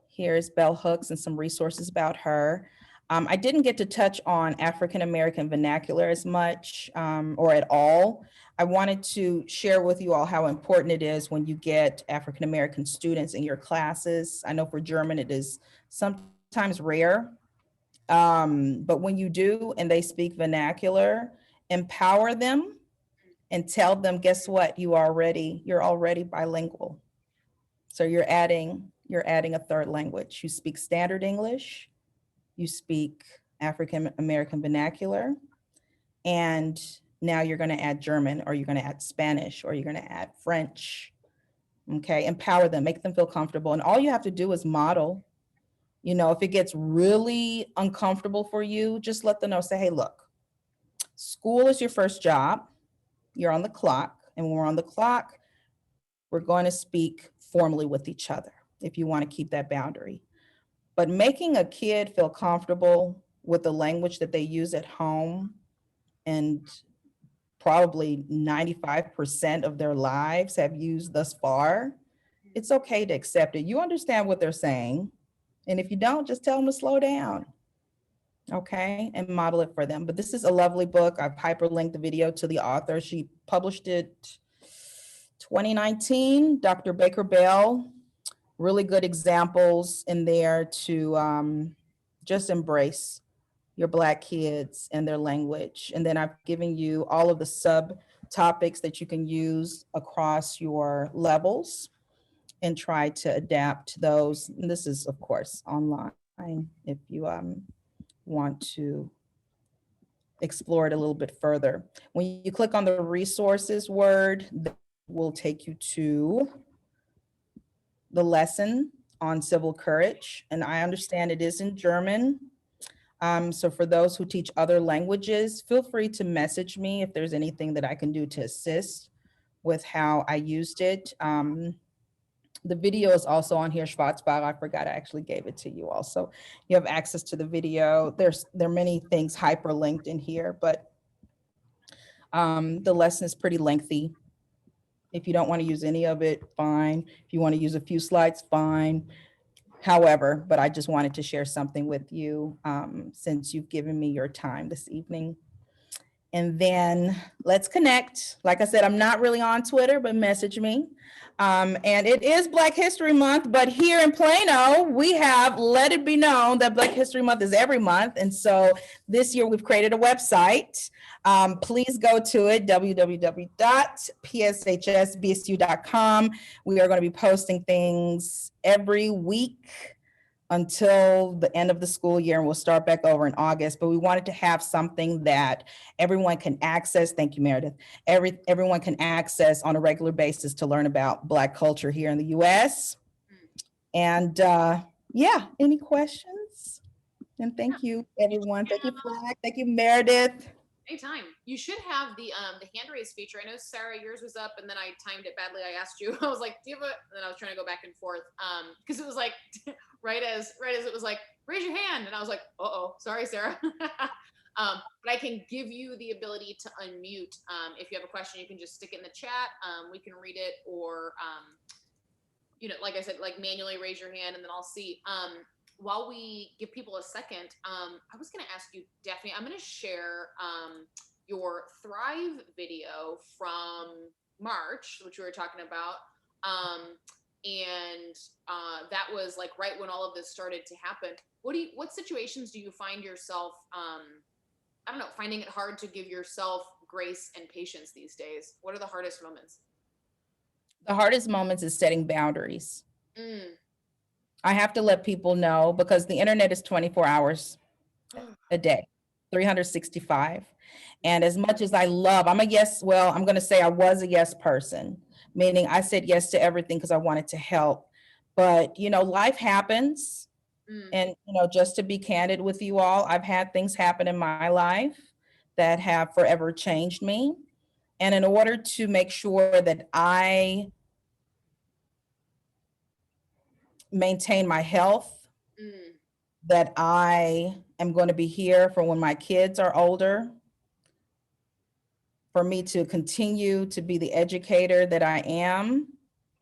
Here's bell hooks and some resources about her. I didn't get to touch on African-American vernacular as much or at all. I wanted to share with you all how important it is when you get African-American students in your classes. I know for German, it is sometimes rare, but when you do and they speak vernacular, empower them and tell them, guess what? You're already bilingual. So you're adding a third language. You speak standard English, you speak African American vernacular, and now you're going to add German, or you're going to add Spanish, or you're going to add French. Okay, empower them, make them feel comfortable. And all you have to do is model. You know, if it gets really uncomfortable for you, just let them know, say, hey, look, school is your first job. You're on the clock. And when we're on the clock, we're going to speak formally with each other if you want to keep that boundary. But making a kid feel comfortable with the language that they use at home, and probably 95% of their lives have used thus far, it's okay to accept it. You understand what they're saying. And if you don't, just tell them to slow down. Okay, and model it for them. But this is a lovely book. I've hyperlinked the video to the author. She published it 2019, Dr. Baker Bell. Really good examples in there to just embrace your Black kids and their language. And then I've given you all of the subtopics that you can use across your levels and try to adapt those. And this is, of course, online if you want to explore it a little bit further. When you click on the resources word, that will take you to the lesson on civil courage. And I understand it is in German. So for those who teach other languages, feel free to message me if there's anything that I can do to assist with how I used it. The video is also on here, Schwarzbach. I forgot I actually gave it to you also. You have access to the video. There are many things hyperlinked in here, but the lesson is pretty lengthy. If you don't want to use any of it, fine. If you want to use a few slides, fine. However, but I just wanted to share something with you since you've given me your time this evening. And then let's connect. Like I said, I'm not really on Twitter, but message me. And it is Black History Month, but here in Plano, we have let it be known that Black History Month is every month. And so this year we've created a website. Please go to it, www.pshsbsu.com. We are going to be posting things every week until the end of the school year, and we'll start back over in August. But we wanted to have something that everyone can access. Thank you, Meredith. Everyone can access on a regular basis to learn about Black culture here in the US. And yeah, any questions? And thank you, everyone. Thank you, Flag. Thank you, Meredith. Anytime. You should have the hand raise feature. I know, Sarah, yours was up, and then I timed it badly. I asked you. I was like, "Do you have a?" And then I was trying to go back and forth because it was like right as it was like, "Raise your hand," and I was like, "Uh-oh, sorry, Sarah." But I can give you the ability to unmute. If you have a question, you can just stick it in the chat. We can read it, or you know, like I said, like manually raise your hand, and then I'll see. While we give people a second, I was going to ask you, Daphne, I'm going to share your Thrive video from March, which we were talking about. And that was like right when all of this started to happen. What situations do you find yourself, I don't know, finding it hard to give yourself grace and patience these days? What are the hardest moments? The hardest moments is setting boundaries. I have to let people know because the internet is 24 hours a day, 365. And as much as I love, I'm going to say I was a yes person, meaning I said yes to everything because I wanted to help. But, you know, life happens. And, you know, just to be candid with you all, I've had things happen in my life that have forever changed me. And in order to make sure that I maintain my health, that I am going to be here for when my kids are older, for me to continue to be the educator that I am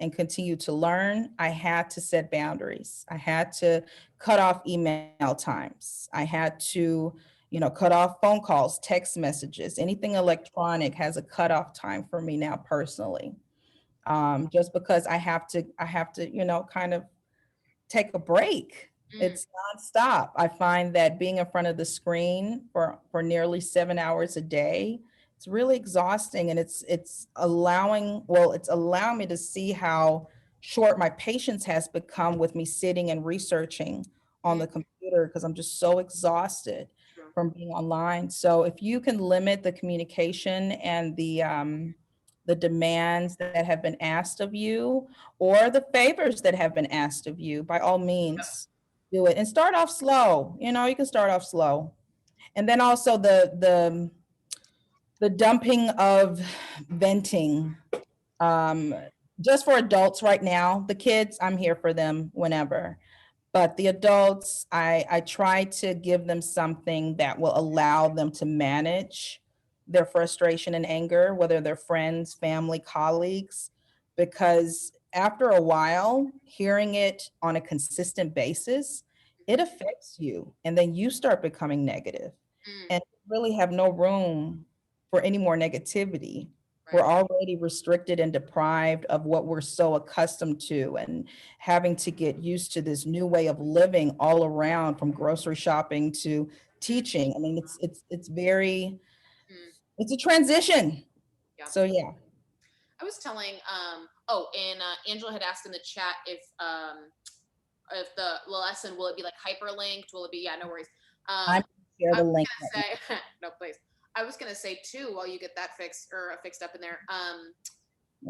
and continue to learn, I had to set boundaries. I had to cut off email times. I had to, you know, cut off phone calls, text messages, anything electronic has a cutoff time for me now personally. Just because I have to, you know, kind of take a break. It's nonstop. I find that being in front of the screen for nearly 7 hours a day, it's really exhausting, and it's allowing me to see how short my patience has become with me sitting and researching on the computer because I'm just so exhausted from being online. So if you can limit the communication and the demands that have been asked of you or the favors that have been asked of you, by all means, do it and start off slow. You know, you can start off slow. And then also the dumping of venting, just for adults right now. The kids, I'm here for them whenever. But the adults, I try to give them something that will allow them to manage their frustration and anger, whether they're friends, family, colleagues, because after a while, hearing it on a consistent basis, it affects you. And then you start becoming negative and really have no room for any more negativity. We're already restricted and deprived of what we're so accustomed to, and having to get used to this new way of living all around, from grocery shopping to teaching. I mean, it's very, it's a transition. Yeah. So yeah. I was telling, Angela had asked in the chat if the lesson, will it be like hyperlinked? Will it be, yeah, no worries. I'm gonna share the link. Say, no, please. was going to say too, while you get that fixed up in there.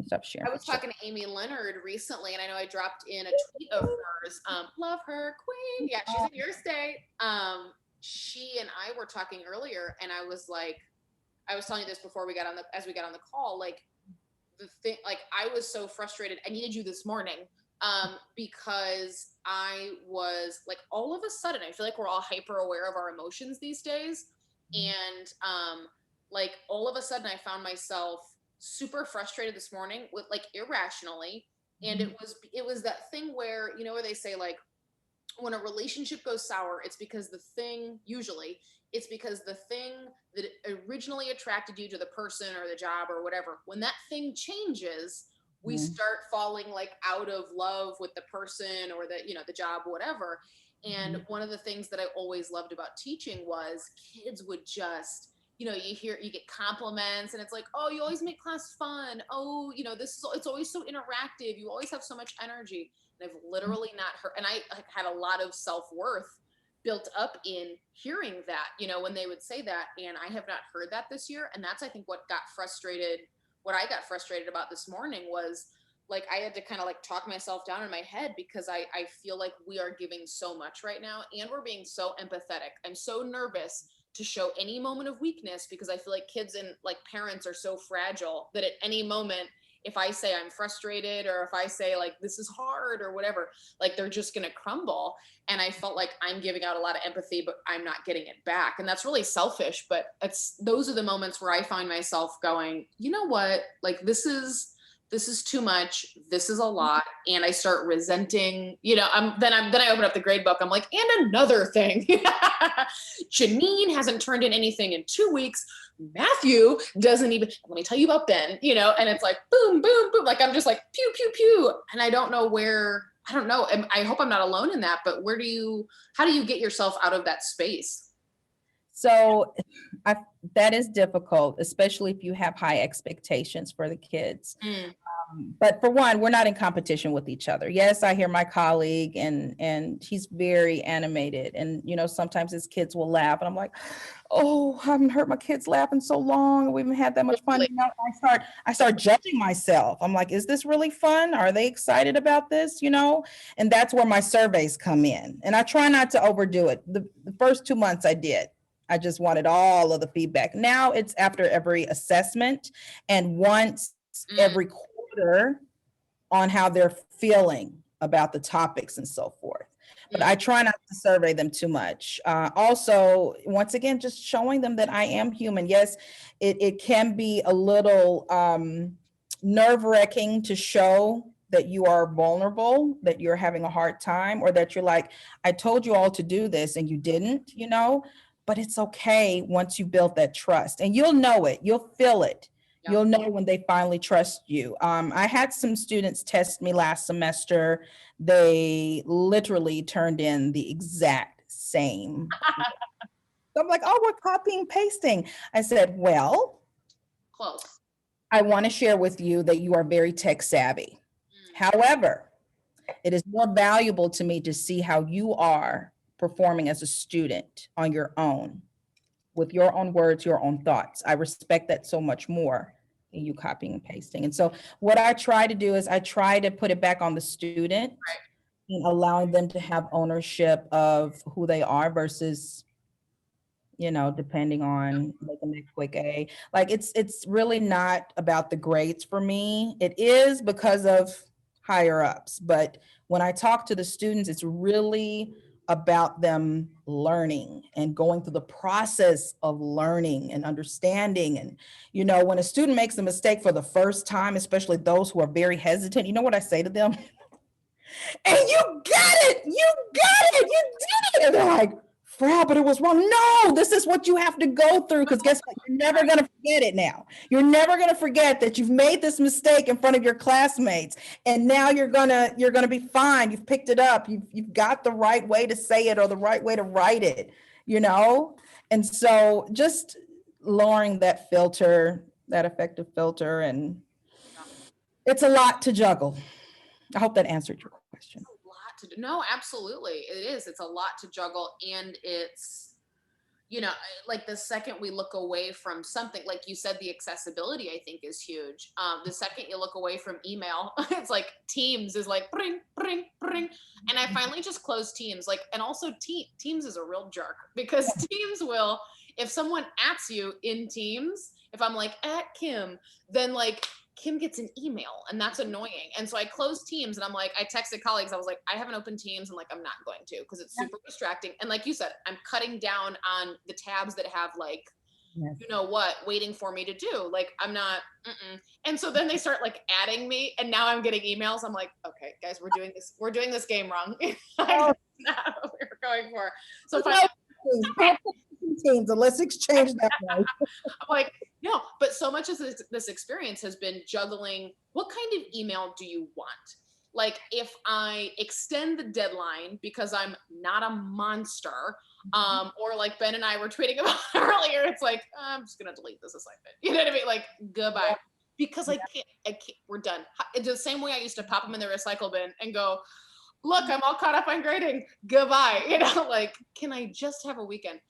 Stop sharing. I was talking to Amy Leonard recently, and I know I dropped in a tweet of hers. Love her, queen. Yeah, she's in your state. She and I were talking earlier, and I was telling you this before as we got on the call, like the thing, like I was so frustrated. I needed you this morning, because I was like, all of a sudden, I feel like we're all hyper aware of our emotions these days. And, like all of a sudden I found myself super frustrated this morning with like irrationally. And it was that thing where, where they say like, when a relationship goes sour, it's because the thing that originally attracted you to the person or the job or whatever, when that thing changes, we start falling like out of love with the person or the job, whatever. And one of the things that I always loved about teaching was kids would just, you get compliments and it's like, oh, you always make class fun. Oh, it's always so interactive. You always have so much energy. And I've literally not heard, and I had a lot of self-worth built up in hearing that, when they would say that, and I have not heard that this year. And that's, I think, what I got frustrated about this morning was like, I had to kind of like talk myself down in my head because I feel like we are giving so much right now and we're being so empathetic. I'm so nervous to show any moment of weakness because I feel like kids and like parents are so fragile that at any moment, if I say I'm frustrated or if I say like, this is hard or whatever, like they're just going to crumble. And I felt like I'm giving out a lot of empathy, but I'm not getting it back. And that's really selfish, but those are the moments where I find myself going, you know what, like this is too much. This is a lot. And I start resenting, then I open up the grade book. I'm like, and another thing, Janine hasn't turned in anything in 2 weeks. Matthew doesn't even, let me tell you about Ben, and it's like, boom, boom, boom. Like, I'm just like, pew, pew, pew. And I don't know. I hope I'm not alone in that, but how do you get yourself out of that space? So that is difficult, especially if you have high expectations for the kids. But for one, we're not in competition with each other. Yes, I hear my colleague and he's very animated. And, sometimes his kids will laugh and I'm like, oh, I haven't heard my kids laugh in so long. We haven't had that much fun. I start judging myself. I'm like, is this really fun? Are they excited about this? And that's where my surveys come in. And I try not to overdo it. The first 2 months I did. I just wanted all of the feedback. Now it's after every assessment and once every quarter on how they're feeling about the topics and so forth. But I try not to survey them too much. Also, once again, just showing them that I am human. Yes, it can be a little nerve-wracking to show that you are vulnerable, that you're having a hard time, or that you're like, I told you all to do this and you didn't, but it's okay once you build that trust and you'll know it, you'll feel it. Yeah. You'll know when they finally trust you. I had some students test me last semester. They literally turned in the exact same. So I'm like, oh, we're copying, pasting. I said, well, close. I want to share with you that you are very tech savvy. However, it is more valuable to me to see how you are performing as a student on your own, with your own words, your own thoughts. I respect that so much more than you copying and pasting. And so what I try to do is I try to put it back on the student and allowing them to have ownership of who they are versus, depending on making a quick A. Like it's really not about the grades for me. It is because of higher ups. But when I talk to the students, it's really about them learning and going through the process of learning and understanding. And, when a student makes a mistake for the first time, especially those who are very hesitant, you know what I say to them? And you got it, you did it. And they're like, Frau, but it was wrong. No, this is what you have to go through, because guess what? You're never going to forget it now. You're never going to forget that you've made this mistake in front of your classmates, and now you're gonna be fine. You've picked it up. You've got the right way to say it or the right way to write it, And so just lowering that filter, that effective filter, and it's a lot to juggle. I hope that answered your question. No, absolutely. It is. It's a lot to juggle. And you know, like the second we look away from something, like you said, the accessibility I think is huge. The second you look away from email, it's like Teams is like bring, bring, bring. And I finally just closed Teams. Like, and also Teams is a real jerk because Teams will, if someone ats you in Teams, if I'm like at Kim, then like Kim gets an email and that's annoying. And so I closed Teams and I'm like, I texted colleagues, I was like, I haven't opened Teams and like, I'm not going to, because it's super distracting. And like you said, I'm cutting down on the tabs that have like, you know what, waiting for me to do. Like, I'm not, And so then they start like adding me and now I'm getting emails. I'm like, okay, guys, we're doing this game wrong. That's not what we were going for. So finally, Teams, and let's exchange that way. I'm like, no, but so much of this experience has been juggling, what kind of email do you want? Like if I extend the deadline because I'm not a monster, or like Ben and I were tweeting about earlier, it's like, I'm just gonna delete this assignment. You know what I mean? Like, goodbye. Because I can't, we're done. It's the same way I used to pop them in the recycle bin and go, look, I'm all caught up on grading. Goodbye. You know, like, can I just have a weekend?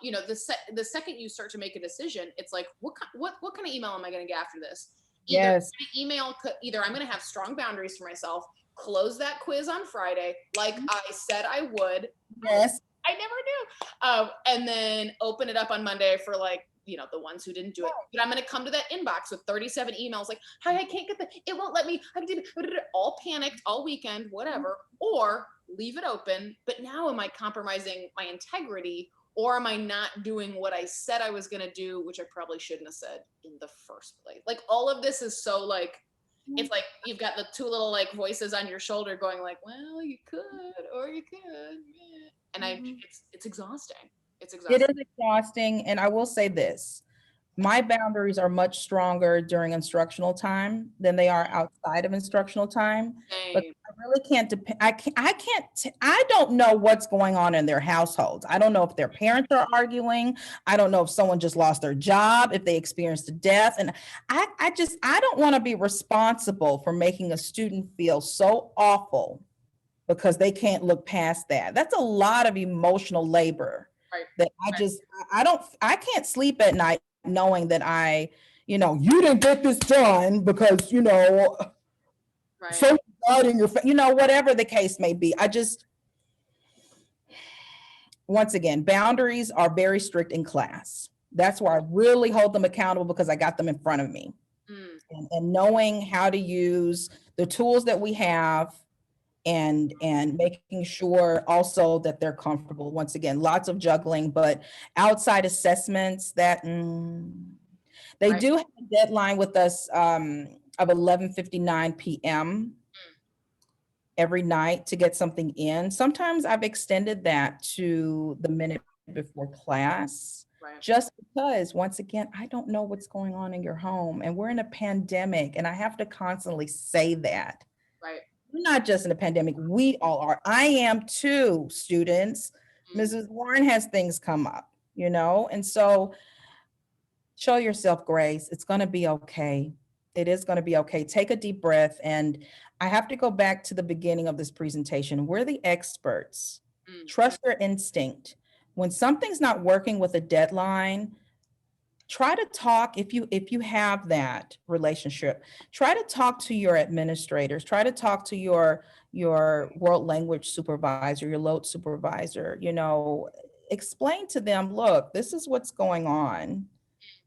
You know, the second you start to make a decision, it's like, what kind of email am I going to get after this? Either I'm going to have strong boundaries for myself, close that quiz on Friday, like I said I would. Yes. I never do. And then open it up on Monday for like, you know, the ones who didn't do it. But I'm going to come to that inbox with 37 emails like, hi, I can't get it won't let me, all panicked all weekend, whatever, or leave it open. But now am I compromising my integrity, or am I not doing what I said I was going to do, which I probably shouldn't have said in the first place? Like all of this is so like, it's like you've got the two little like voices on your shoulder going like, well, you could, or you could. And it's exhausting. It's exhausting. It is exhausting. And I will say this, my boundaries are much stronger during instructional time than they are outside of instructional time. But I really can't depend. I don't know what's going on in their households. I don't know if their parents are arguing. I don't know if someone just lost their job, if they experienced a death. And I don't want to be responsible for making a student feel so awful because they can't look past that. That's a lot of emotional labor. That I can't sleep at night knowing that you didn't get this done because, so in your, whatever the case may be. Once again, boundaries are very strict in class. That's where I really hold them accountable because I got them in front of me. And knowing how to use the tools that we have and making sure also that they're comfortable. Once again, lots of juggling, but outside assessments that they do have a deadline with us of 11:59 p.m. every night to get something in. Sometimes I've extended that to the minute before class, just because, once again, I don't know what's going on in your home, and we're in a pandemic, and I have to constantly say that. We're not just in a pandemic, we all are. I am too, students. Mrs. Warren has things come up, and so show yourself grace. It's going to be okay. It is going to be okay. Take a deep breath. And I have to go back to the beginning of this presentation. We're the experts. Trust your instinct. When something's not working with a deadline, try to talk, if you have that relationship, try to talk to your administrators, try to talk to your world language supervisor, your load supervisor, explain to them, look, this is what's going on.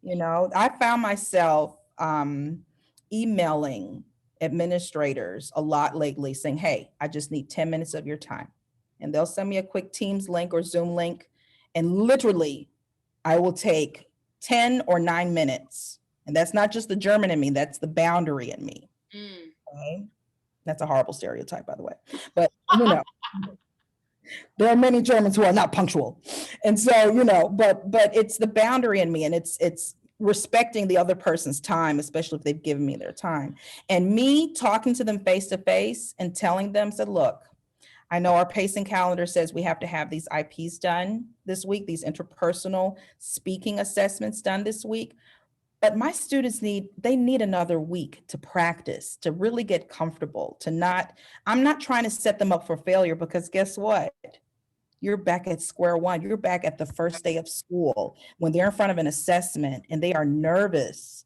I found myself emailing administrators a lot lately saying, hey, I just need 10 minutes of your time. And they'll send me a quick Teams link or Zoom link. And literally, I will take 10 or 9 minutes. And that's not just the German in me, that's the boundary in me. Okay? That's a horrible stereotype, by the way. But, there are many Germans who are not punctual. And so, but it's the boundary in me, and it's respecting the other person's time, especially if they've given me their time. And me talking to them face to face and telling them, said, look, I know our pacing calendar says we have to have these IPs done this week, these interpersonal speaking assessments done this week, but my students need another week to practice, to really get comfortable, I'm not trying to set them up for failure, because guess what? you're back at square one. You're back at the first day of school when they're in front of an assessment and they are nervous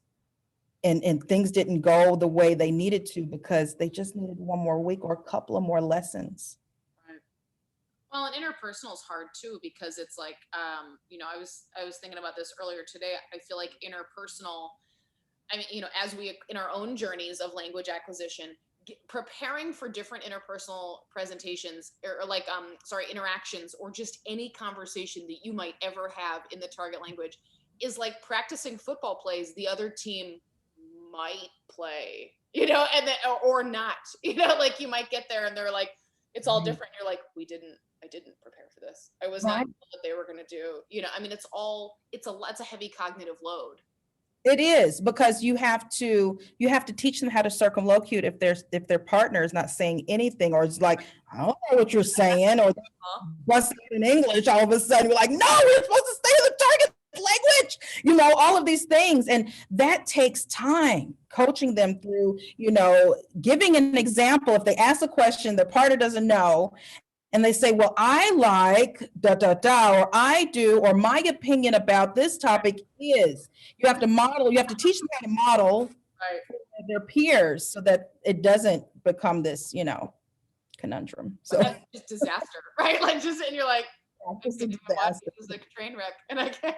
and things didn't go the way they needed to because they just needed one more week or a couple of more lessons. Right. Well, and interpersonal is hard too, because it's like, you know, I was thinking about this earlier today. I feel like interpersonal, I mean, you know, as we, in our own journeys of language acquisition, preparing for different interpersonal presentations or like, interactions, or just any conversation that you might ever have in the target language is like practicing football plays the other team might play, you know, and then, or not, you know, like you might get there and they're like, it's all different. You're like, I didn't prepare for this. I was not told what they were going to do. You know, I mean, it's a heavy cognitive load. It is, because you have to teach them how to circumlocute if their partner is not saying anything, or it's like, I don't know what you're saying, or busting in English all of a sudden. We're like, no, we're supposed to stay in the target language, you know, all of these things. And that takes time, coaching them through, you know, giving an example. If they ask a question the partner doesn't know, and they say, well, I like da, da, da, or I do, or my opinion about this topic is, you have to model, you have to teach them how to model for their peers so that it doesn't become this, you know, conundrum. So that's just disaster, right? Like just, and you're like, this is this is a train wreck, and I can't.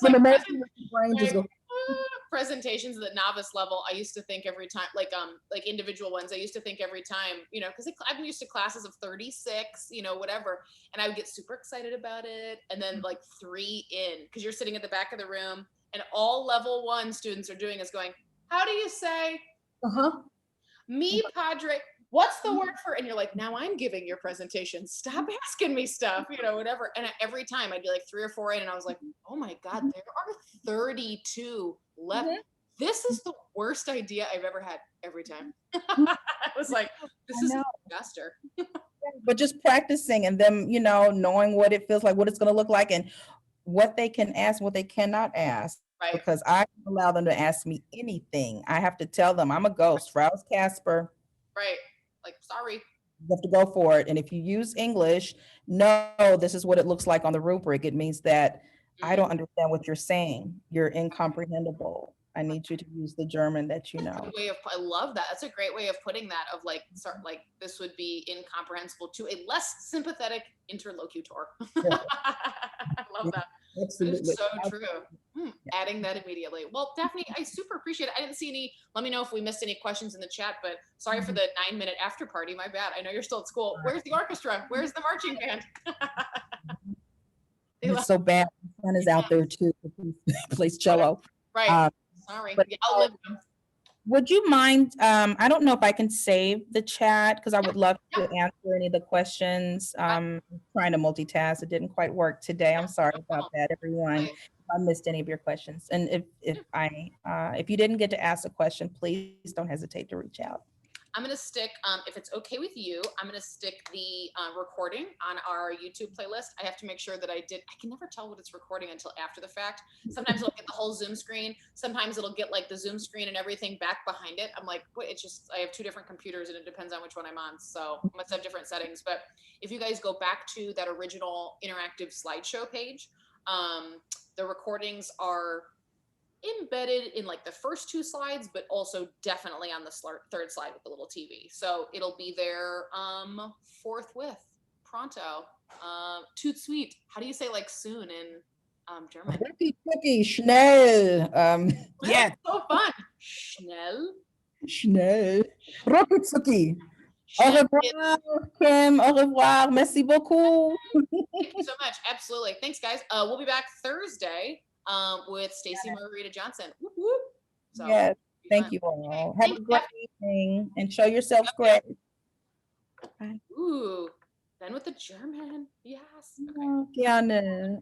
When the brain just goes, presentations at the novice level, I used to think every time, like individual ones, I used to think every time, you know, because I'm used to classes of 36, you know, whatever, and I would get super excited about it, and then like 3 in, because you're sitting at the back of the room, and all level 1 students are doing is going, how do you say, me padre, what's the word for, and you're like, now I'm giving your presentation, stop asking me stuff, you know, whatever. And every time I'd be like 3 or 4 in, and I was like, oh my God, there are 32 left. This is the worst idea I've ever had every time. I was like, this is a disaster. But just practicing and them, you know, knowing what it feels like, what it's going to look like, and what they can ask, what they cannot ask. Right. Because I don't allow them to ask me anything. I have to tell them I'm a ghost, Frau's Casper. Right. Like, sorry. You have to go for it. And if you use English, no, this is what it looks like on the rubric. It means that I don't understand what you're saying. You're incomprehensible. I need you to use the German that you know. I love that. That's a great way of putting that, of like, this would be incomprehensible to a less sympathetic interlocutor. I love that. Absolutely. It's so true. Adding that immediately. Well, Daphne, I super appreciate it. I didn't see any, let me know if we missed any questions in the chat, but sorry for the 9-minute after party. My bad. I know you're still at school. Where's the orchestra? Where's the marching band? It's so bad. My son is out there too. He plays cello. Right. Sorry. But, I'll live them. Would you mind, I don't know if I can save the chat, because I would love to answer any of the questions. I'm trying to multitask. It didn't quite work today. I'm sorry about that, everyone. If I missed any of your questions. And if you didn't get to ask a question, please don't hesitate to reach out. I'm going to stick, if it's okay with you, I'm going to stick the recording on our YouTube playlist. I have to make sure that I can never tell what it's recording until after the fact. Sometimes it'll get the whole Zoom screen. Sometimes it'll get like the Zoom screen and everything back behind it. I'm like, wait, it's just, I have 2 different computers and it depends on which one I'm on. So I must have different settings. But if you guys go back to that original interactive slideshow page, the recordings are embedded in like the first 2 slides, but also definitely on the 3rd slide with the little TV. So it'll be there forthwith, pronto. Toot sweet. How do you say like soon in German? Rucki, schnell. Yeah. So fun. Schnell. Schnell. Rucki. Au revoir, Kim. Au revoir. Merci beaucoup. Thank you so much. Absolutely. Thanks, guys. We'll be back Thursday with Stacey Margarita Johnson. Whoop, whoop. So, yes. Thank you all. Have a great evening and show yourselves great. Bye. Ooh, then with the German. Yes. Okay. Gerne.